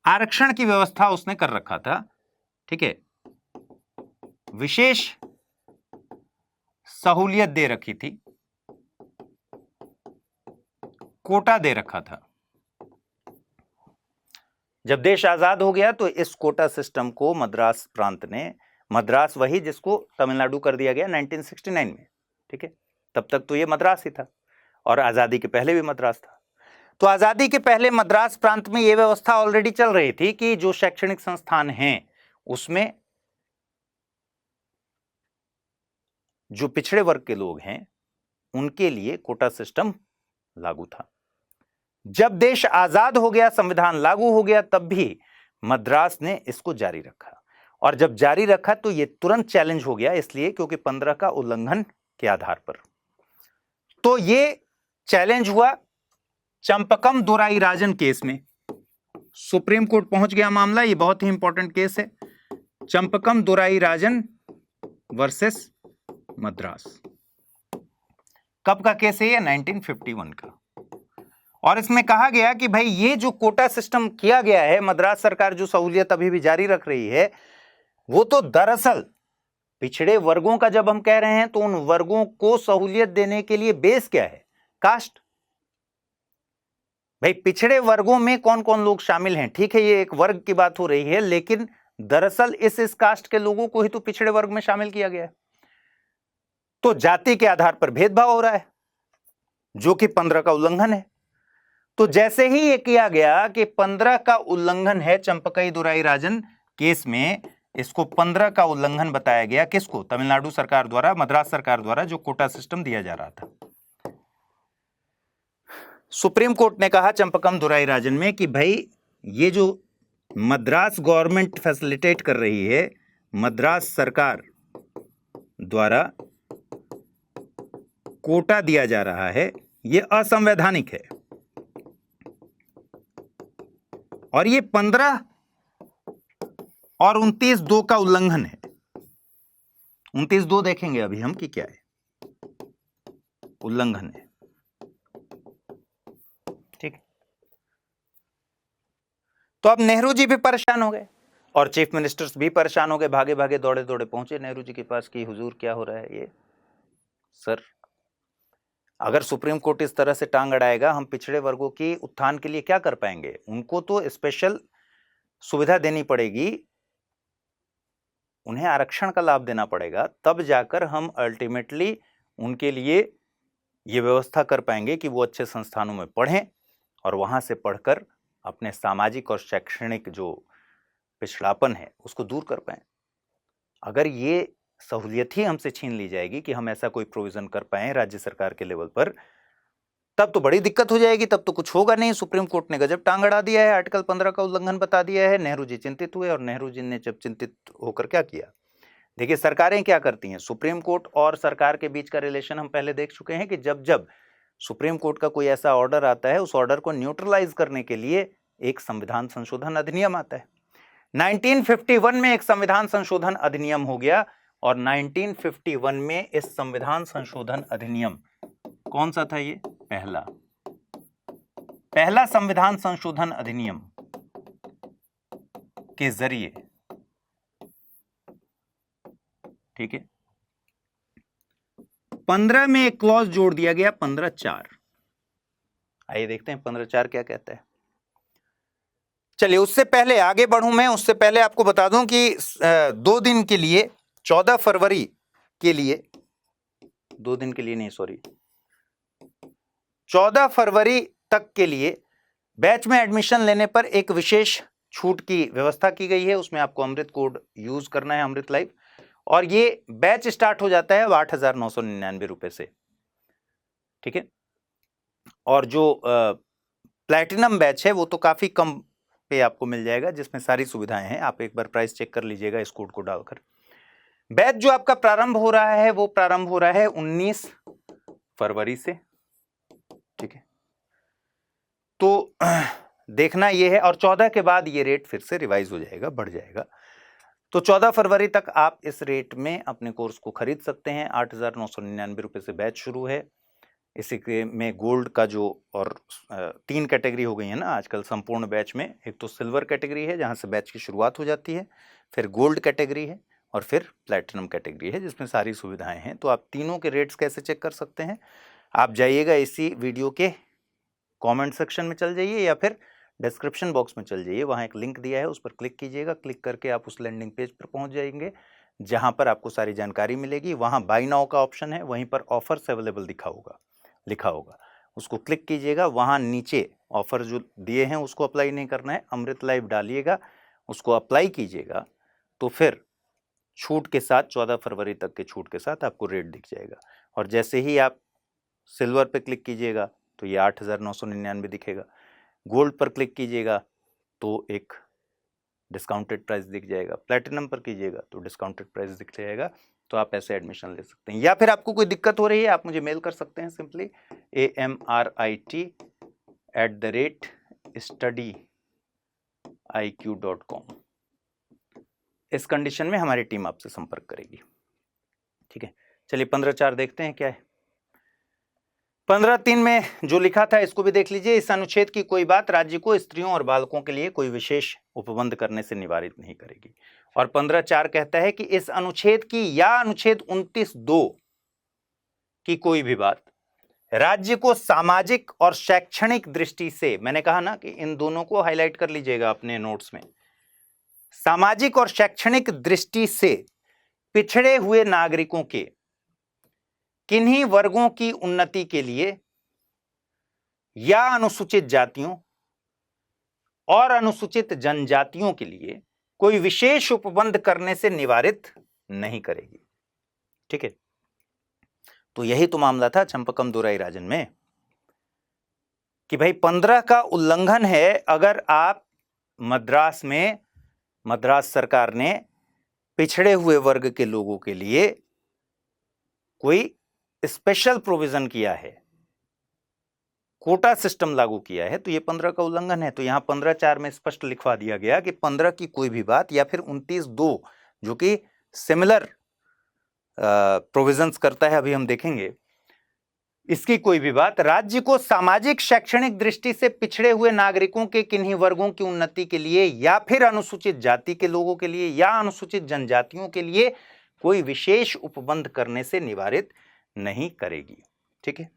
आरक्षण की व्यवस्था उसने कर रखा था। ठीक है, विशेष सहूलियत दे रखी थी, कोटा दे रखा था। जब देश आजाद हो गया तो इस कोटा सिस्टम को मद्रास प्रांत ने, मद्रास वही जिसको तमिलनाडु कर दिया गया 1969 में, ठीक है, तब तक तो ये मद्रास ही था और आजादी के पहले भी मद्रास था। तो आजादी के पहले मद्रास प्रांत में यह व्यवस्था ऑलरेडी चल रही थी कि जो शैक्षणिक संस्थान हैं उसमें जो पिछड़े वर्ग के लोग हैं उनके लिए कोटा सिस्टम लागू था। जब देश आजाद हो गया, संविधान लागू हो गया, तब भी मद्रास ने इसको जारी रखा। और जब जारी रखा तो यह तुरंत चैलेंज हो गया, इसलिए क्योंकि 15 का उल्लंघन के आधार पर। तो यह चैलेंज हुआ चंपकम दोराई राजन केस में। सुप्रीम कोर्ट पहुंच गया मामला, यह बहुत ही इंपॉर्टेंट केस है, चंपकम दोराई राजन वर्सेस मद्रास। कब का केस है ये? 1951 का। और इसमें कहा गया कि भाई ये जो कोटा सिस्टम किया गया है, मद्रास सरकार जो सहूलियत अभी भी जारी रख रही है, वो तो दरअसल पिछड़े वर्गों का जब हम कह रहे हैं तो उन वर्गों को सहूलियत देने के लिए बेस क्या है? कास्ट। भाई पिछड़े वर्गों में कौन कौन लोग शामिल हैं? ठीक है, ये एक वर्ग की बात हो रही है, लेकिन दरअसल इस कास्ट के लोगों को ही तो पिछड़े वर्ग में शामिल किया गया है। तो जाति के आधार पर भेदभाव हो रहा है, जो कि 15 का उल्लंघन है। तो जैसे ही ये किया गया कि 15 का उल्लंघन है चंपकई दोराई राजन केस में, इसको 15 का उल्लंघन बताया गया। किसको? तमिलनाडु सरकार द्वारा, मद्रास सरकार द्वारा जो कोटा सिस्टम दिया जा रहा था। सुप्रीम कोर्ट ने कहा चंपकम दोराई राजन में कि भाई ये जो मद्रास गवर्नमेंट फैसिलिटेट कर रही है, मद्रास सरकार द्वारा कोटा दिया जा रहा है, यह असंवैधानिक है और ये 15 और 29(2) का उल्लंघन है। 29(2) देखेंगे अभी हम कि क्या है, उल्लंघन है। ठीक। तो अब नेहरू जी भी परेशान हो गए और चीफ मिनिस्टर्स भी परेशान हो गए, भागे भागे दौड़े दौड़े पहुंचे नेहरू जी के पास कि हुजूर क्या हो रहा है ये? सर, अगर सुप्रीम कोर्ट इस तरह से टांग अड़ाएगा, हम पिछड़े वर्गों की उत्थान के लिए क्या कर पाएंगे? उनको तो स्पेशल सुविधा देनी पड़ेगी, उन्हें आरक्षण का लाभ देना पड़ेगा, तब जाकर हम अल्टीमेटली उनके लिए ये व्यवस्था कर पाएंगे कि वो अच्छे संस्थानों में पढ़ें और वहां से पढ़कर अपने सामाजिक और शैक्षणिक जो पिछड़ापन है उसको दूर कर पाएं। अगर ये सहूलियत ही हमसे छीन ली जाएगी कि हम ऐसा कोई प्रोविजन कर पाए राज्य सरकार के लेवल पर, तब तो बड़ी दिक्कत हो जाएगी, तब तो कुछ होगा नहीं। सुप्रीम कोर्ट ने गजब टांग अड़ा दिया है, आर्टिकल 15 का उल्लंघन बता दिया है। नेहरू जी चिंतित हुए और नेहरू जी ने जब चिंतित होकर क्या किया? देखिए सरकारें क्या करती हैं, सुप्रीम कोर्ट और सरकार के बीच का रिलेशन हम पहले देख चुके हैं कि जब जब सुप्रीम कोर्ट का कोई ऐसा ऑर्डर आता है, उस ऑर्डर को न्यूट्रलाइज करने के लिए एक संविधान संशोधन अधिनियम आता है। 1951 में एक संविधान संशोधन अधिनियम हो गया और 1951 में इस संविधान संशोधन अधिनियम कौन सा था? ये पहला संविधान संशोधन अधिनियम के जरिए, ठीक है, 15 में एक क्लॉज जोड़ दिया गया, 15(4). आइए देखते हैं 15(4) क्या कहता है। चलिए उससे पहले आगे बढ़ूं मैं, उससे पहले आपको बता दूं कि 2 दिन के लिए 14 फरवरी के लिए, 2 दिन के लिए नहीं, सॉरी, 14 फरवरी तक के लिए बैच में एडमिशन लेने पर एक विशेष छूट की व्यवस्था की गई है, उसमें आपको अमृत कोड यूज करना है, अमृत लाइव, और ये बैच स्टार्ट हो जाता है 8,999 रुपए से, ठीक है। और जो प्लैटिनम बैच है वो तो काफी कम पे आपको मिल जाएगा, जिसमें सारी सुविधाएं हैं। आप एक बार प्राइस चेक कर लीजिएगा इस कोड को डालकर। बैच जो आपका प्रारंभ हो रहा है वो प्रारंभ हो रहा है 19 फरवरी से, ठीक है। तो देखना ये है, और 14 के बाद ये रेट फिर से रिवाइज हो जाएगा, बढ़ जाएगा। तो 14 फरवरी तक आप इस रेट में अपने कोर्स को खरीद सकते हैं। 8,999 रुपए से बैच शुरू है। इसी के में गोल्ड का जो, और 3 कैटेगरी हो गई है ना आजकल संपूर्ण बैच में। एक तो सिल्वर कैटेगरी है जहां से बैच की शुरुआत हो जाती है, फिर गोल्ड कैटेगरी है, और फिर प्लैटिनम कैटेगरी है जिसमें सारी सुविधाएं हैं। तो आप तीनों के रेट्स कैसे चेक कर सकते हैं, आप जाइएगा इसी वीडियो के कमेंट सेक्शन में चल जाइए या फिर डिस्क्रिप्शन बॉक्स में चल जाइए, वहाँ एक लिंक दिया है, उस पर क्लिक कीजिएगा। क्लिक करके आप उस लैंडिंग पेज पर पहुँच जाएंगे जहाँ पर आपको सारी जानकारी मिलेगी। वहाँ बाय नाउ का ऑप्शन है, वहीं पर ऑफर्स अवेलेबल लिखा होगा, उसको क्लिक कीजिएगा। वहाँ नीचे ऑफर जो दिए हैं उसको अप्लाई नहीं करना है, अमृत लाइव डालिएगा, उसको अप्लाई कीजिएगा, तो फिर छूट के साथ 14 फरवरी तक के छूट के साथ आपको रेट दिख जाएगा। और जैसे ही आप सिल्वर पे क्लिक कीजिएगा तो ये 8,999 दिखेगा। गोल्ड पर क्लिक कीजिएगा तो एक डिस्काउंटेड प्राइस दिख जाएगा। प्लैटिनम पर कीजिएगा तो डिस्काउंटेड प्राइस दिख जाएगा। तो आप ऐसे एडमिशन ले सकते हैं। या फिर आपको कोई दिक्कत हो रही है, आप मुझे मेल कर सकते हैं सिंपली amrit@studiiq.com। इस कंडीशन में हमारी टीम आपसे संपर्क करेगी, ठीक है। चलिए 15.4 देखते हैं क्या है। 15.3 में जो लिखा था इसको भी देख लीजिए। इस अनुच्छेद की कोई बात राज्य को स्त्रियों और बालकों के लिए कोई विशेष उपबंध करने से निवारित नहीं करेगी। और 15.4 कहता है कि इस अनुच्छेद की या अनुच्छेद 29(2) की कोई भी बात राज्य को सामाजिक और शैक्षणिक दृष्टि से, मैंने कहा ना कि इन दोनों को हाईलाइट कर लीजिएगा अपने नोट्स में, सामाजिक और शैक्षणिक दृष्टि से पिछड़े हुए नागरिकों के किन्हीं वर्गों की उन्नति के लिए या अनुसूचित जातियों और अनुसूचित जनजातियों के लिए कोई विशेष उपबंध करने से निवारित नहीं करेगी, ठीक है। तो यही तो मामला था चंपकम दुराईराजन में कि भाई 15 का उल्लंघन है। अगर आप मद्रास सरकार ने पिछड़े हुए वर्ग के लोगों के लिए कोई स्पेशल प्रोविजन किया है, कोटा सिस्टम लागू किया है, तो ये 15 का उल्लंघन है। तो यहां 15.4 में स्पष्ट लिखवा दिया गया कि 15 की कोई भी बात या फिर 29(2) जो कि सिमिलर प्रोविजंस करता है, अभी हम देखेंगे, इसकी कोई भी बात राज्य को सामाजिक शैक्षणिक दृष्टि से पिछड़े हुए नागरिकों के किन्हीं वर्गों की उन्नति के लिए या फिर अनुसूचित जाति के लोगों के लिए या अनुसूचित जनजातियों के लिए कोई विशेष उपबंध करने से निवारित नहीं करेगी, ठीक है।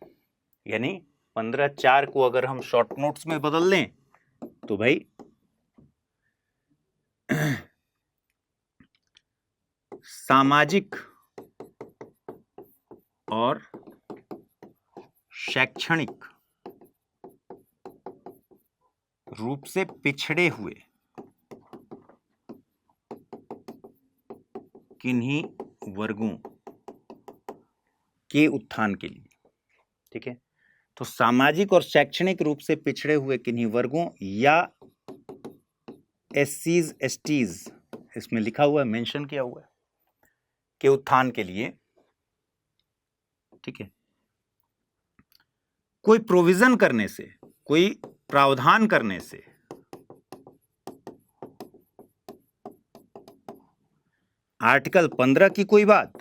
यानी 15.4 को अगर हम शॉर्ट नोट्स में बदल लें तो भाई सामाजिक और शैक्षणिक रूप से पिछड़े हुए किन्हीं वर्गों के उत्थान के लिए, ठीक है। तो सामाजिक और शैक्षणिक रूप से पिछड़े हुए किन्हीं वर्गों या एससीज एसटीज, इसमें लिखा हुआ है, मेंशन किया हुआ है, के उत्थान के लिए, ठीक है, कोई प्रोविजन करने से, कोई प्रावधान करने से आर्टिकल 15 की कोई बात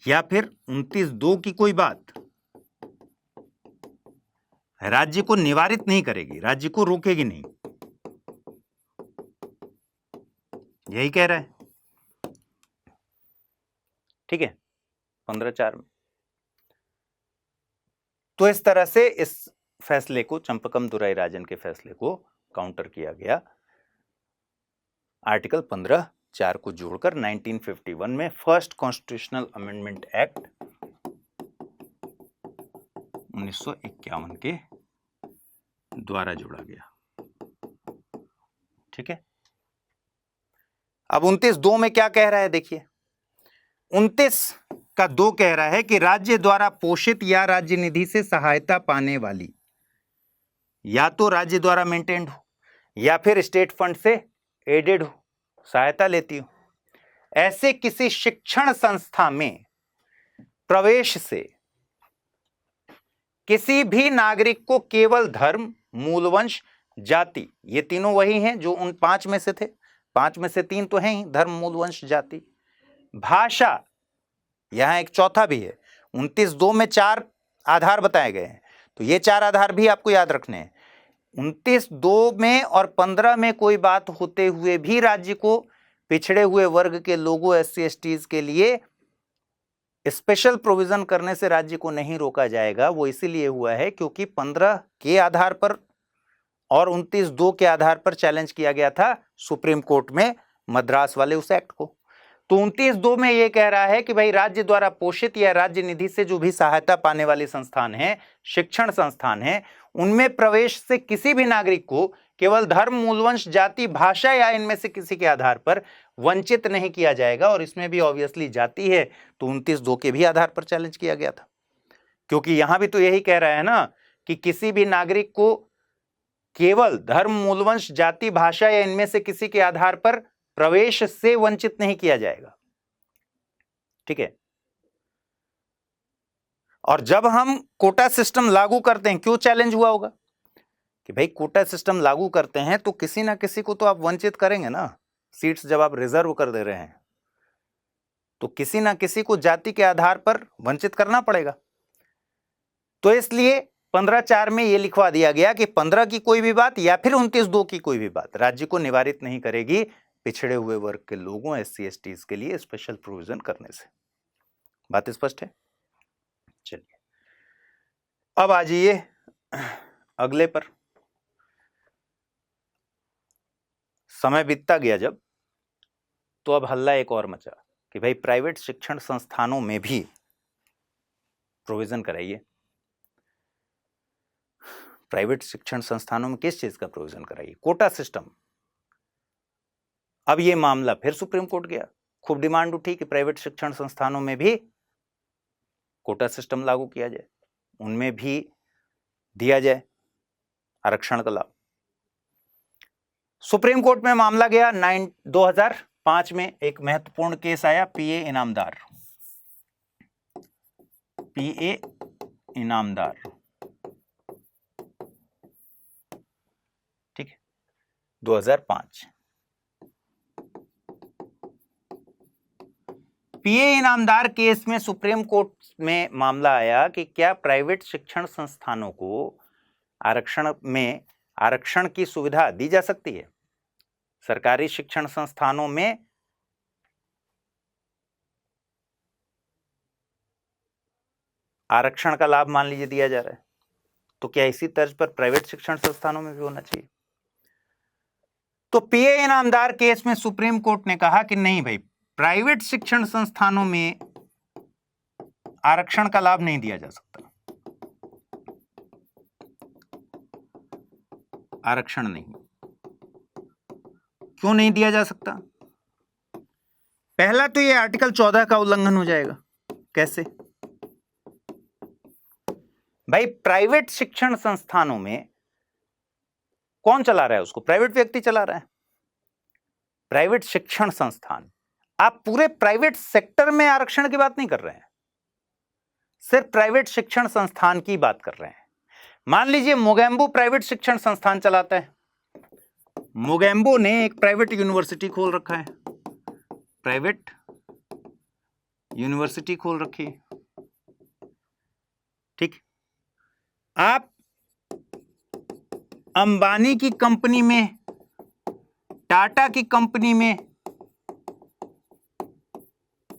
या फिर 29(2) की कोई बात राज्य को निवारित नहीं करेगी, राज्य को रोकेगी नहीं, यही कह रहा है, ठीक है, 15.4 में। तो इस तरह से इस फैसले को, चंपकम दुराईराजन के फैसले को काउंटर किया गया आर्टिकल 15.4 को जोड़कर 1951 में फर्स्ट कॉन्स्टिट्यूशनल अमेंडमेंट एक्ट 1951 के द्वारा जोड़ा गया। ठीक है, अब 29(2) में क्या कह रहा है देखिए, 29(2) कह रहा है कि राज्य द्वारा पोषित या राज्य निधि से सहायता पाने वाली, या तो राज्य द्वारा मेंटेन्ड हो या फिर स्टेट फंड से एडेड हो, सहायता लेती हो, ऐसे किसी शिक्षण संस्था में प्रवेश से किसी भी नागरिक को केवल धर्म, मूलवंश, जाति, ये तीनों वही हैं जो उन 5 में से थे, 5 में से 3 तो हैं ही, धर्म, मूलवंश, जाति, भाषा, यहां एक चौथा भी है। 29(2) में 4 आधार बताए गए हैं, तो ये 4 आधार भी आपको याद रखने हैं। 29(2) में और 15 में कोई बात होते हुए भी राज्य को पिछड़े हुए वर्ग के लोगों, SC STs के लिए स्पेशल प्रोविजन करने से राज्य को नहीं रोका जाएगा। वो इसीलिए हुआ है क्योंकि 15 के आधार पर और 29(2) के आधार पर चैलेंज किया गया था सुप्रीम कोर्ट में मद्रास वाले उस एक्ट को। तो 29(2) में ये कह रहा है कि भाई राज्य द्वारा पोषित या राज्य निधि से जो भी सहायता पाने वाले संस्थान हैं, शिक्षण संस्थान हैं, उनमें प्रवेश से किसी भी नागरिक को केवल धर्म, मूलवंश, जाति, भाषा या इनमें से किसी के आधार पर वंचित नहीं किया जाएगा। और इसमें भी ऑब्वियसली जाति है, तो 29(2) के भी आधार पर चैलेंज किया गया था, क्योंकि यहां भी तो यही कह रहा है ना कि किसी भी नागरिक को केवल धर्म, मूलवंश, जाति, भाषा या इनमें से किसी के आधार पर प्रवेश से वंचित नहीं किया जाएगा। ठीक है, और जब हम कोटा सिस्टम लागू करते हैं, क्यों चैलेंज हुआ होगा कि भाई कोटा सिस्टम लागू करते हैं तो किसी ना किसी को तो आप वंचित करेंगे ना, सीट्स जब आप रिजर्व कर दे रहे हैं तो किसी ना किसी को जाति के आधार पर वंचित करना पड़ेगा। तो इसलिए 15(4) में यह लिखवा दिया गया कि 15 की कोई भी बात या फिर 29(2) की कोई भी बात राज्य को निवारित नहीं करेगी पिछड़े हुए वर्ग के लोगों, SC STs के लिए स्पेशल प्रोविजन करने से। बात स्पष्ट है? चलिए अब आ जाइए अगले पर। समय बीतता गया जब, तो अब हल्ला एक और मचा कि भाई प्राइवेट शिक्षण संस्थानों में भी प्रोविजन कराइए। प्राइवेट शिक्षण संस्थानों में किस चीज का प्रोविजन कराइए? Quota system. अब यह मामला फिर सुप्रीम कोर्ट गया, खूब डिमांड उठी कि प्राइवेट शिक्षण संस्थानों में भी कोटा सिस्टम लागू किया जाए, उनमें भी दिया जाए आरक्षण का लाभ। सुप्रीम कोर्ट में मामला गया 2005 में। एक महत्वपूर्ण केस आया, PA इनामदार। PA इनामदार, ठीक है, 2005। PA इनामदार केस में सुप्रीम कोर्ट में मामला आया कि क्या प्राइवेट शिक्षण संस्थानों को आरक्षण में आरक्षण की सुविधा दी जा सकती है? सरकारी शिक्षण संस्थानों में आरक्षण का लाभ मान लीजिए दिया जा रहा है, तो क्या इसी तर्ज पर प्राइवेट शिक्षण संस्थानों में भी होना चाहिए? तो PA इनामदार केस में सुप्रीम कोर्ट ने कहा कि नहीं भाई, प्राइवेट शिक्षण संस्थानों में आरक्षण का लाभ नहीं दिया जा सकता, आरक्षण नहीं। क्यों नहीं दिया जा सकता? पहला तो ये आर्टिकल 14 का उल्लंघन हो जाएगा। कैसे भाई? प्राइवेट शिक्षण संस्थानों में कौन चला रहा है उसको? प्राइवेट व्यक्ति चला रहा है। प्राइवेट शिक्षण संस्थान, आप पूरे प्राइवेट सेक्टर में आरक्षण की बात नहीं कर रहे हैं, सिर्फ प्राइवेट शिक्षण संस्थान की बात कर रहे हैं। मान लीजिए मोगेम्बो प्राइवेट शिक्षण संस्थान चलाता है। मोगेम्बो ने एक प्राइवेट यूनिवर्सिटी खोल रखा है, प्राइवेट यूनिवर्सिटी खोल रखी है, ठीक। आप अंबानी की कंपनी में, टाटा की कंपनी में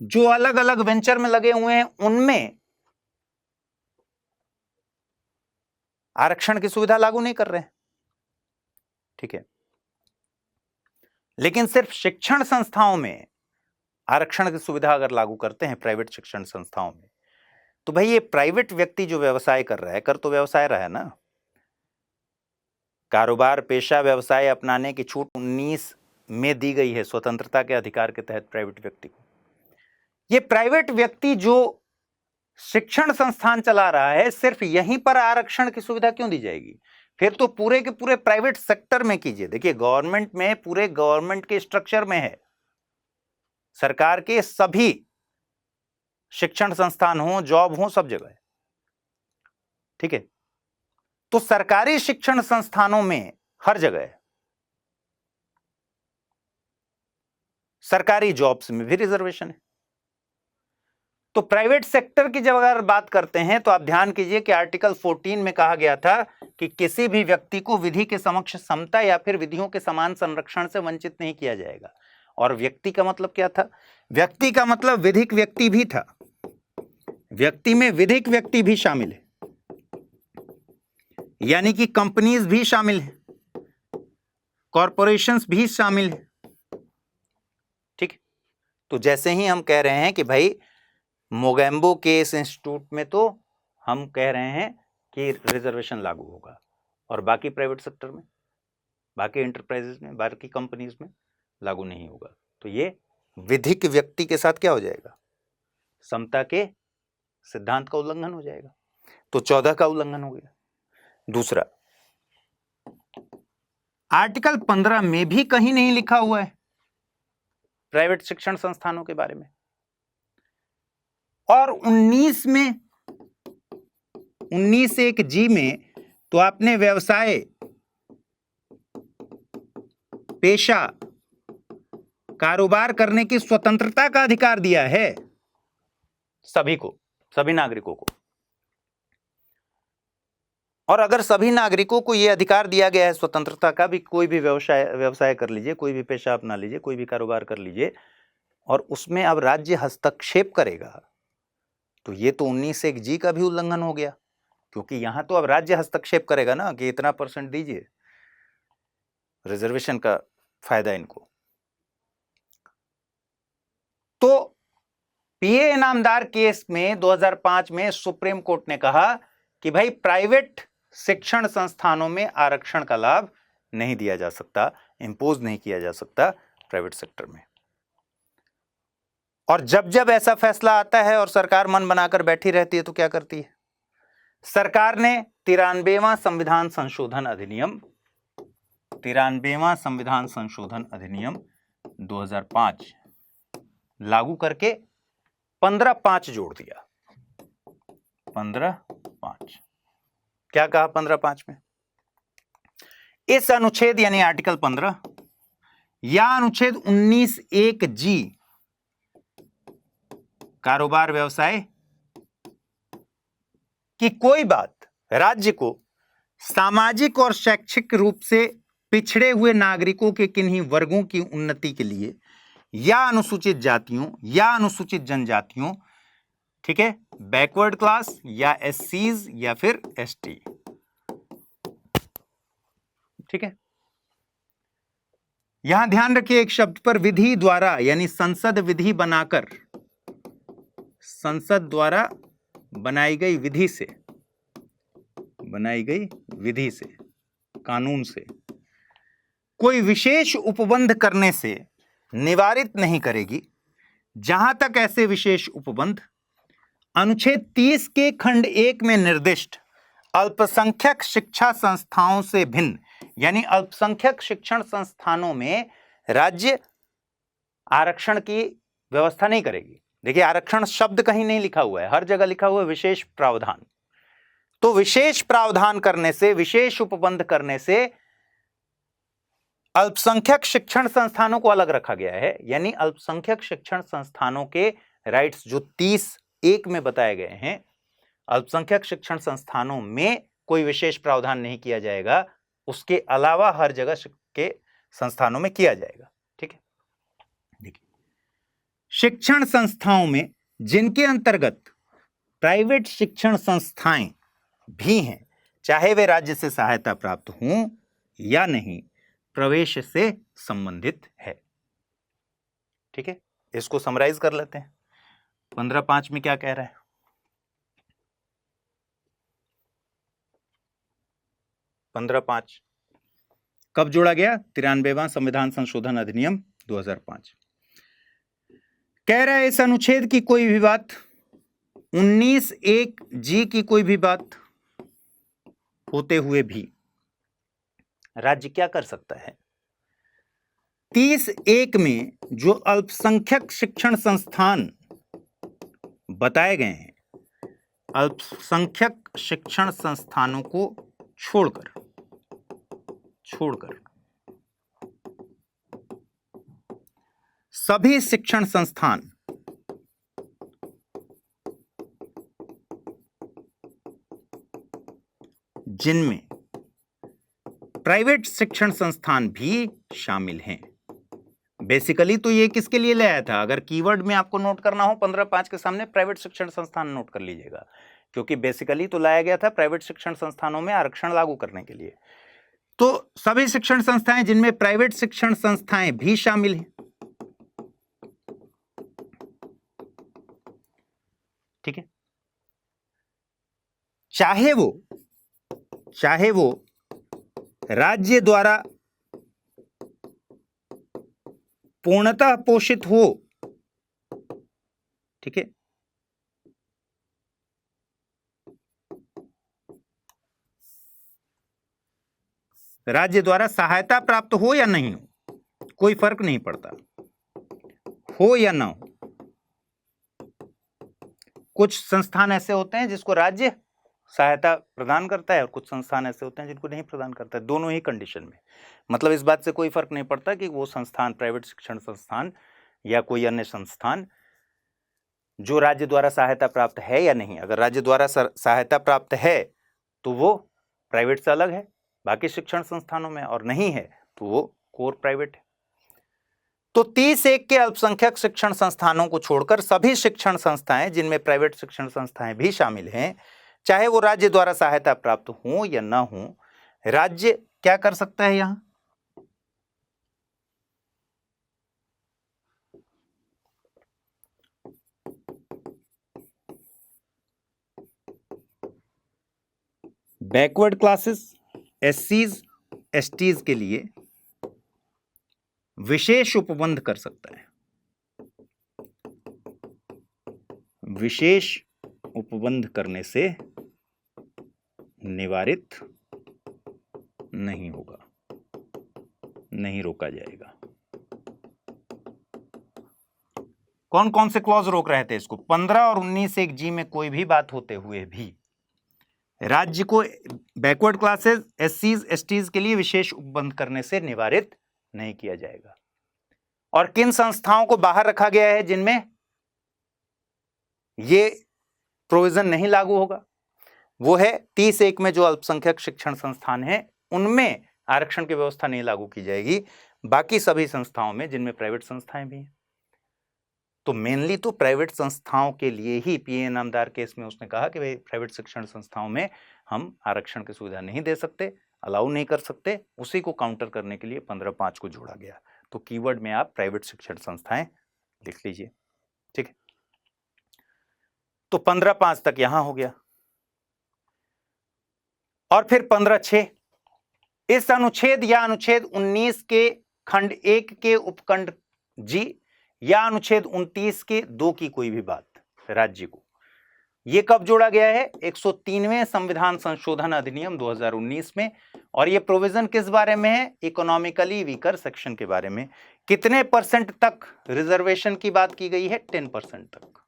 जो अलग अलग वेंचर में लगे हुए हैं, उनमें आरक्षण की सुविधा लागू नहीं कर रहे हैं, ठीक है। लेकिन सिर्फ शिक्षण संस्थाओं में आरक्षण की सुविधा अगर लागू करते हैं, प्राइवेट शिक्षण संस्थाओं में, तो भाई ये प्राइवेट व्यक्ति जो व्यवसाय कर रहा है, कर तो व्यवसाय रहा है ना। कारोबार, पेशा, व्यवसाय अपनाने की छूट 19 में दी गई है स्वतंत्रता के अधिकार के तहत प्राइवेट व्यक्ति को। ये प्राइवेट व्यक्ति जो शिक्षण संस्थान चला रहा है, सिर्फ यहीं पर आरक्षण की सुविधा क्यों दी जाएगी? फिर तो पूरे के पूरे प्राइवेट सेक्टर में कीजिए। देखिए, गवर्नमेंट में, पूरे गवर्नमेंट के स्ट्रक्चर में है, सरकार के सभी शिक्षण संस्थान हो, जॉब हो, सब जगह है, ठीक है। तो सरकारी शिक्षण संस्थानों में हर जगह है। सरकारी जॉब्स में भी रिजर्वेशन है। तो प्राइवेट सेक्टर की जब अगर बात करते हैं तो आप ध्यान कीजिए कि आर्टिकल 14 में कहा गया था कि किसी भी व्यक्ति को विधि के समक्ष समता या फिर विधियों के समान संरक्षण से वंचित नहीं किया जाएगा। और व्यक्ति का मतलब क्या था? व्यक्ति का मतलब विधिक व्यक्ति भी था। व्यक्ति में विधिक व्यक्ति भी शामिल है, यानी कि कंपनीज भी शामिल है, कॉरपोरेशंस भी शामिल है, ठीक। तो जैसे ही हम कह रहे हैं कि भाई मोगेम्बो के इस इंस्टीट्यूट में तो हम कह रहे हैं कि रिजर्वेशन लागू होगा, और बाकी प्राइवेट सेक्टर में, बाकी एंटरप्राइजेस में, बाकी कंपनीज में लागू नहीं होगा। तो ये विधिक व्यक्ति के साथ क्या हो जाएगा? समता के सिद्धांत का उल्लंघन हो जाएगा। तो 14 का उल्लंघन हो गया। दूसरा, आर्टिकल 15 में भी कहीं नहीं लिखा हुआ है प्राइवेट शिक्षण संस्थानों के बारे में। और 19(1)(g) में तो आपने व्यवसाय, पेशा, कारोबार करने की स्वतंत्रता का अधिकार दिया है सभी को, सभी नागरिकों को। और अगर सभी नागरिकों को यह अधिकार दिया गया है स्वतंत्रता का, भी कोई भी व्यवसाय कर लीजिए, कोई भी पेशा अपना लीजिए, कोई भी कारोबार कर लीजिए, और उसमें अब राज्य हस्तक्षेप करेगा, तो ये तो 19(1)(g) का भी उल्लंघन हो गया, क्योंकि यहां तो अब राज्य हस्तक्षेप करेगा ना कि इतना % दीजिए रिजर्वेशन का फायदा इनको। तो पीए इनामदार केस में 2005 में सुप्रीम कोर्ट ने कहा कि भाई प्राइवेट शिक्षण संस्थानों में आरक्षण का लाभ नहीं दिया जा सकता, इंपोज नहीं किया जा सकता प्राइवेट सेक्टर में। और जब जब ऐसा फैसला आता है और सरकार मन बनाकर बैठी रहती है तो क्या करती है? सरकार ने 93वां संविधान संशोधन अधिनियम 2005 लागू करके 15(5) जोड़ दिया। 15(5) क्या कहा 15(5) में? इस अनुच्छेद यानी आर्टिकल 15 या अनुच्छेद 19(1)(g) कारोबार, व्यवसाय की कोई बात राज्य को सामाजिक और शैक्षिक रूप से पिछड़े हुए नागरिकों के किन्हीं वर्गों की उन्नति के लिए या अनुसूचित जातियों या अनुसूचित जनजातियों, ठीक है, बैकवर्ड क्लास या एससीज या फिर एसटी, ठीक है। यहां ध्यान रखिए एक शब्द पर, विधि द्वारा, यानी संसद विधि बनाकर, संसद द्वारा बनाई गई विधि से, कानून से कोई विशेष उपबंध करने से निवारित नहीं करेगी, जहां तक ऐसे विशेष उपबंध अनुच्छेद 30 के खंड 1 में निर्दिष्ट अल्पसंख्यक शिक्षा संस्थाओं से भिन्न, यानी अल्पसंख्यक शिक्षण संस्थानों में राज्य आरक्षण की व्यवस्था नहीं करेगी। देखिए, आरक्षण शब्द कहीं नहीं लिखा हुआ है, हर जगह लिखा हुआ है विशेष प्रावधान। तो विशेष प्रावधान करने से, विशेष उपबंध करने से अल्पसंख्यक शिक्षण संस्थानों को अलग रखा गया है, यानी अल्पसंख्यक शिक्षण संस्थानों के राइट्स जो 30(1) में बताए गए हैं, अल्पसंख्यक शिक्षण संस्थानों में कोई विशेष प्रावधान नहीं किया जाएगा, उसके अलावा हर जगह के संस्थानों में किया जाएगा, ठीक है। देखिए, शिक्षण संस्थाओं में जिनके अंतर्गत प्राइवेट शिक्षण संस्थाएं भी हैं, चाहे वे राज्य से सहायता प्राप्त हों या नहीं, प्रवेश से संबंधित है, ठीक है। इसको समराइज कर लेते हैं। 15(5) में क्या कह रहा है? 15/5 कब जोड़ा गया? 93वां संविधान संशोधन अधिनियम 2005। कह रहा है इस अनुच्छेद की कोई भी बात, 19(1) जी की कोई भी बात होते हुए भी राज्य क्या कर सकता है? 30(1) में जो अल्पसंख्यक शिक्षण संस्थान बताए गए हैं, अल्पसंख्यक शिक्षण संस्थानों को छोड़कर सभी शिक्षण संस्थान जिनमें प्राइवेट शिक्षण संस्थान भी शामिल हैं। बेसिकली तो ये किसके लिए ले आया था? अगर कीवर्ड में आपको नोट करना हो 15/5 के सामने प्राइवेट शिक्षण संस्थान नोट कर लीजिएगा, क्योंकि बेसिकली तो लाया गया था प्राइवेट शिक्षण संस्थानों में आरक्षण लागू करने के लिए। तो सभी शिक्षण संस्थाएं जिनमें प्राइवेट शिक्षण संस्थाएं भी शामिल हैं, ठीक है, चाहे वो राज्य द्वारा पूर्णतः पोषित हो, ठीक है, राज्य द्वारा सहायता प्राप्त हो या नहीं हो, कोई फर्क नहीं पड़ता, हो या ना हो। कुछ संस्थान ऐसे होते हैं जिसको राज्य सहायता प्रदान करता है और कुछ संस्थान ऐसे होते हैं जिनको नहीं प्रदान करता है, दोनों ही कंडीशन में। मतलब इस बात से कोई फर्क नहीं पड़ता कि वो संस्थान प्राइवेट शिक्षण संस्थान या कोई अन्य संस्थान जो राज्य द्वारा सहायता प्राप्त है या नहीं। अगर राज्य द्वारा सहायता प्राप्त है तो वो प्राइवेट से अलग है बाकी शिक्षण संस्थानों में, और नहीं है तो वो कोर प्राइवेट है। तो 30(1) के अल्पसंख्यक शिक्षण संस्थानों को छोड़कर सभी शिक्षण संस्थाएं जिनमें प्राइवेट शिक्षण संस्थाएं भी शामिल हैं, चाहे वो राज्य द्वारा सहायता प्राप्त हो या ना हो, राज्य क्या कर सकता है? यहां बैकवर्ड क्लासेस, एससीज, एसटीज के लिए विशेष उपबंध कर सकता है। विशेष उपबंध करने से निवारित नहीं होगा, नहीं रोका जाएगा। कौन कौन से क्लॉज रोक रहे थे इसको? 15 और 19(1) जी में कोई भी बात होते हुए भी राज्य को बैकवर्ड क्लासेस, एससीज, एसटीज के लिए विशेष उपबंध करने से निवारित नहीं किया जाएगा। और किन संस्थाओं को बाहर रखा गया है जिनमें ये प्रोविजन नहीं लागू होगा? वो है 30(1) में जो अल्पसंख्यक शिक्षण संस्थान है उनमें आरक्षण की व्यवस्था नहीं लागू की जाएगी, बाकी सभी संस्थाओं में जिनमें प्राइवेट संस्थाएं भी हैं। तो मेनली तो प्राइवेट संस्थाओं के लिए ही पीए इनामदार केस में उसने कहा कि भाई प्राइवेट शिक्षण संस्थाओं में हम आरक्षण की सुविधा नहीं दे सकते, अलाउ नहीं कर सकते। उसी को काउंटर करने के लिए 15/5 को जोड़ा गया। तो कीवर्ड में आप प्राइवेट शिक्षण संस्थाएं लिख लीजिए, ठीक है। तो 15/5 तक यहां हो गया। और फिर 15(6) इस अनुच्छेद या अनुच्छेद 19 के खंड 1 के उपखंड जी या अनुच्छेद 29 के 2 की कोई भी बात राज्य को, यह कब जोड़ा गया है? 103वें संविधान संशोधन अधिनियम 2019 में। और यह प्रोविजन किस बारे में है? इकोनॉमिकली वीकर सेक्शन के बारे में। कितने % तक रिजर्वेशन की बात की गई है? 10% तक,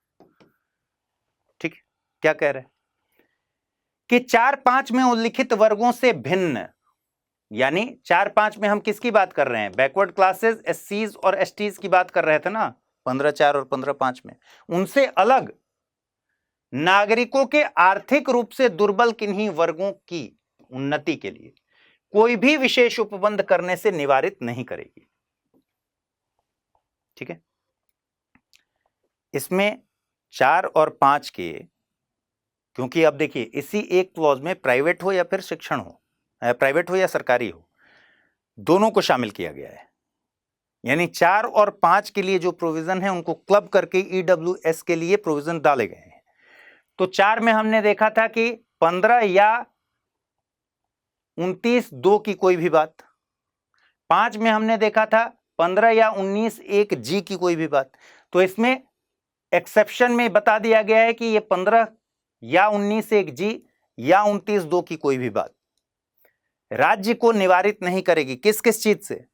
ठीक। क्या कह रहे हैं कि 4-5 में उल्लिखित वर्गों से भिन्न, यानी 4-5 में हम किसकी बात कर रहे हैं? बैकवर्ड क्लासेस, एससीज और एसटीज की बात कर रहे थे ना 15(4) और 15(5) में। उनसे अलग नागरिकों के आर्थिक रूप से दुर्बल किन्हीं वर्गों की उन्नति के लिए कोई भी विशेष उपबंध करने से निवारित नहीं करेगी, ठीक है। इसमें 4 और 5 के, क्योंकि अब देखिए इसी एक क्लॉज में प्राइवेट हो या फिर शिक्षण हो, प्राइवेट हो या सरकारी हो, दोनों को शामिल किया गया है। यानी 4 और 5 के लिए जो प्रोविजन है उनको क्लब करके ईडब्ल्यूएस के लिए प्रोविजन डाले गए हैं। तो 4 में हमने देखा था कि 15 या 29(2) की कोई भी बात। 5 में हमने देखा था 15 या 19(1) जी की कोई भी बात। तो इसमें एक्सेप्शन में बता दिया गया है कि ये 15 या 19(1) जी या 29(2) की कोई भी बात राज्य को निवारित नहीं करेगी। किस किस चीज से?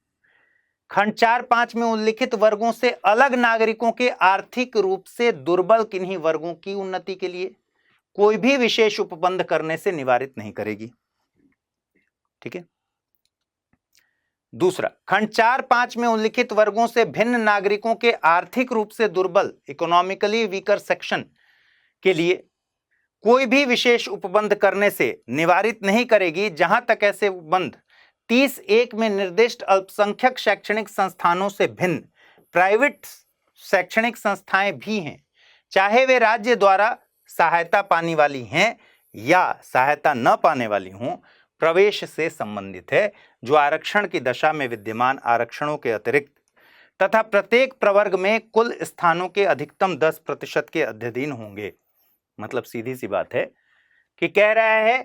खंड 4-5 में उल्लिखित वर्गों से अलग नागरिकों के आर्थिक रूप से दुर्बल किन्हीं वर्गों की उन्नति के लिए कोई भी विशेष उपबंध करने से निवारित नहीं करेगी। ठीक है। दूसरा, खंड 4-5 में उल्लिखित वर्गों से भिन्न नागरिकों के आर्थिक रूप से दुर्बल इकोनॉमिकली वीकर सेक्शन के लिए कोई भी विशेष उपबंध करने से निवारित नहीं करेगी जहां तक ऐसे उपबंध 30(1) में निर्दिष्ट अल्पसंख्यक शैक्षणिक संस्थानों से भिन्न प्राइवेट शैक्षणिक संस्थाएं भी हैं, चाहे वे राज्य द्वारा सहायता पाने वाली हैं या सहायता न पाने वाली हों, प्रवेश से संबंधित है, जो आरक्षण की दशा में विद्यमान आरक्षणों के अतिरिक्त तथा प्रत्येक प्रवर्ग में कुल स्थानों के अधिकतम 10% के अध्ययन होंगे। मतलब सीधी सी बात है कि कह रहा है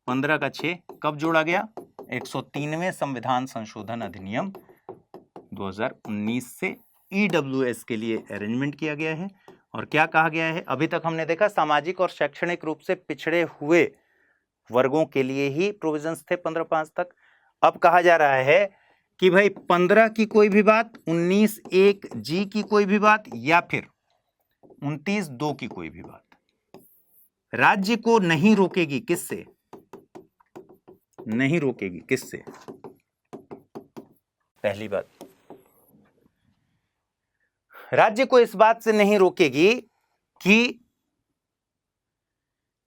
15 का 6 कब जोड़ा गया? 103वें संविधान संशोधन अधिनियम 2019 से ईडब्ल्यूएस के लिए अरेंजमेंट किया गया है। और क्या कहा गया है? अभी तक हमने देखा सामाजिक और शैक्षणिक रूप से पिछड़े हुए वर्गों के लिए ही प्रोविजंस थे 15(5) तक। अब कहा जा रहा है कि भाई 15 की कोई भी बात, 19(1) जी की कोई भी बात या फिर 29(2) की कोई भी बात राज्य को नहीं रोकेगी। किससे नहीं रोकेगी? किससे? पहली बात, राज्य को इस बात से नहीं रोकेगी कि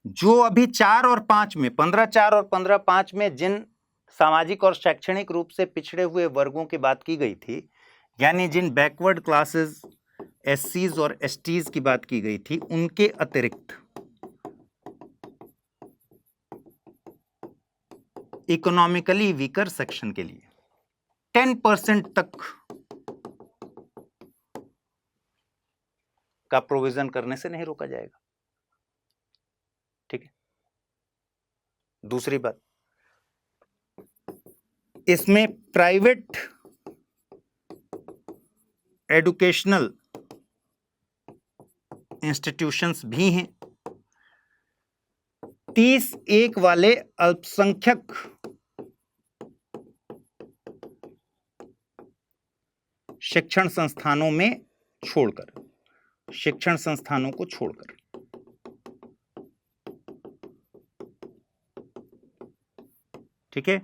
जो अभी 4 और 5 में 15(4) और 15(5) में जिन सामाजिक और शैक्षणिक रूप से पिछड़े हुए वर्गों की बात की गई थी, यानी जिन बैकवर्ड क्लासेस एससीज और एसटीज की बात की गई थी, उनके अतिरिक्त इकोनॉमिकली वीकर सेक्शन के लिए 10% तक का प्रोविजन करने से नहीं रोका जाएगा। ठीक है। दूसरी बात, इसमें प्राइवेट एजुकेशनल इंस्टीट्यूशंस भी हैं। 30(1) वाले अल्पसंख्यक शिक्षण संस्थानों में छोड़कर, शिक्षण संस्थानों को छोड़कर, ठीक है,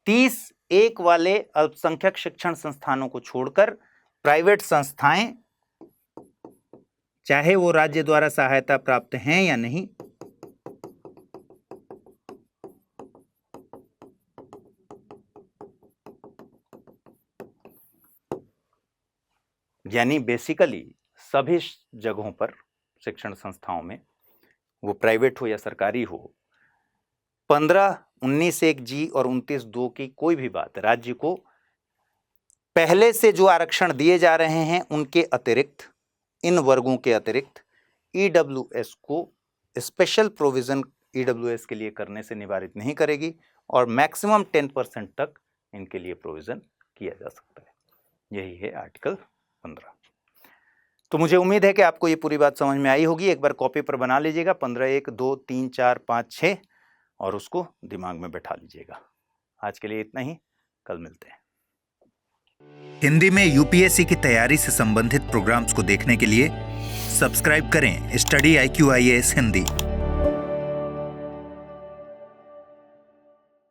30(1) वाले अल्पसंख्यक शिक्षण संस्थानों को छोड़कर प्राइवेट संस्थाएं, चाहे वो राज्य द्वारा सहायता प्राप्त हैं या नहीं, यानी बेसिकली सभी जगहों पर शिक्षण संस्थाओं में, वो प्राइवेट हो या सरकारी हो, 15, 19(1) जी और 29(2) की कोई भी बात राज्य को पहले से जो आरक्षण दिए जा रहे हैं उनके अतिरिक्त, इन वर्गों के अतिरिक्त ईडब्ल्यूएस को स्पेशल प्रोविजन ईडब्ल्यूएस के लिए करने से निवारित नहीं करेगी और मैक्सिमम 10% तक इनके लिए प्रोविजन किया जा सकता है। यही है आर्टिकल 15। तो मुझे उम्मीद है कि आपको ये पूरी बात समझ में आई होगी। एक बार कॉपी पर बना लीजिएगा 15(1), 2, 3, 4, 5, 6 और उसको दिमाग में बैठा लीजिएगा। आज के लिए इतना ही, कल मिलते हैं। हिंदी में यूपीएससी की तैयारी से संबंधित प्रोग्राम्स को देखने के लिए सब्सक्राइब करें स्टडी IQ IAS हिंदी।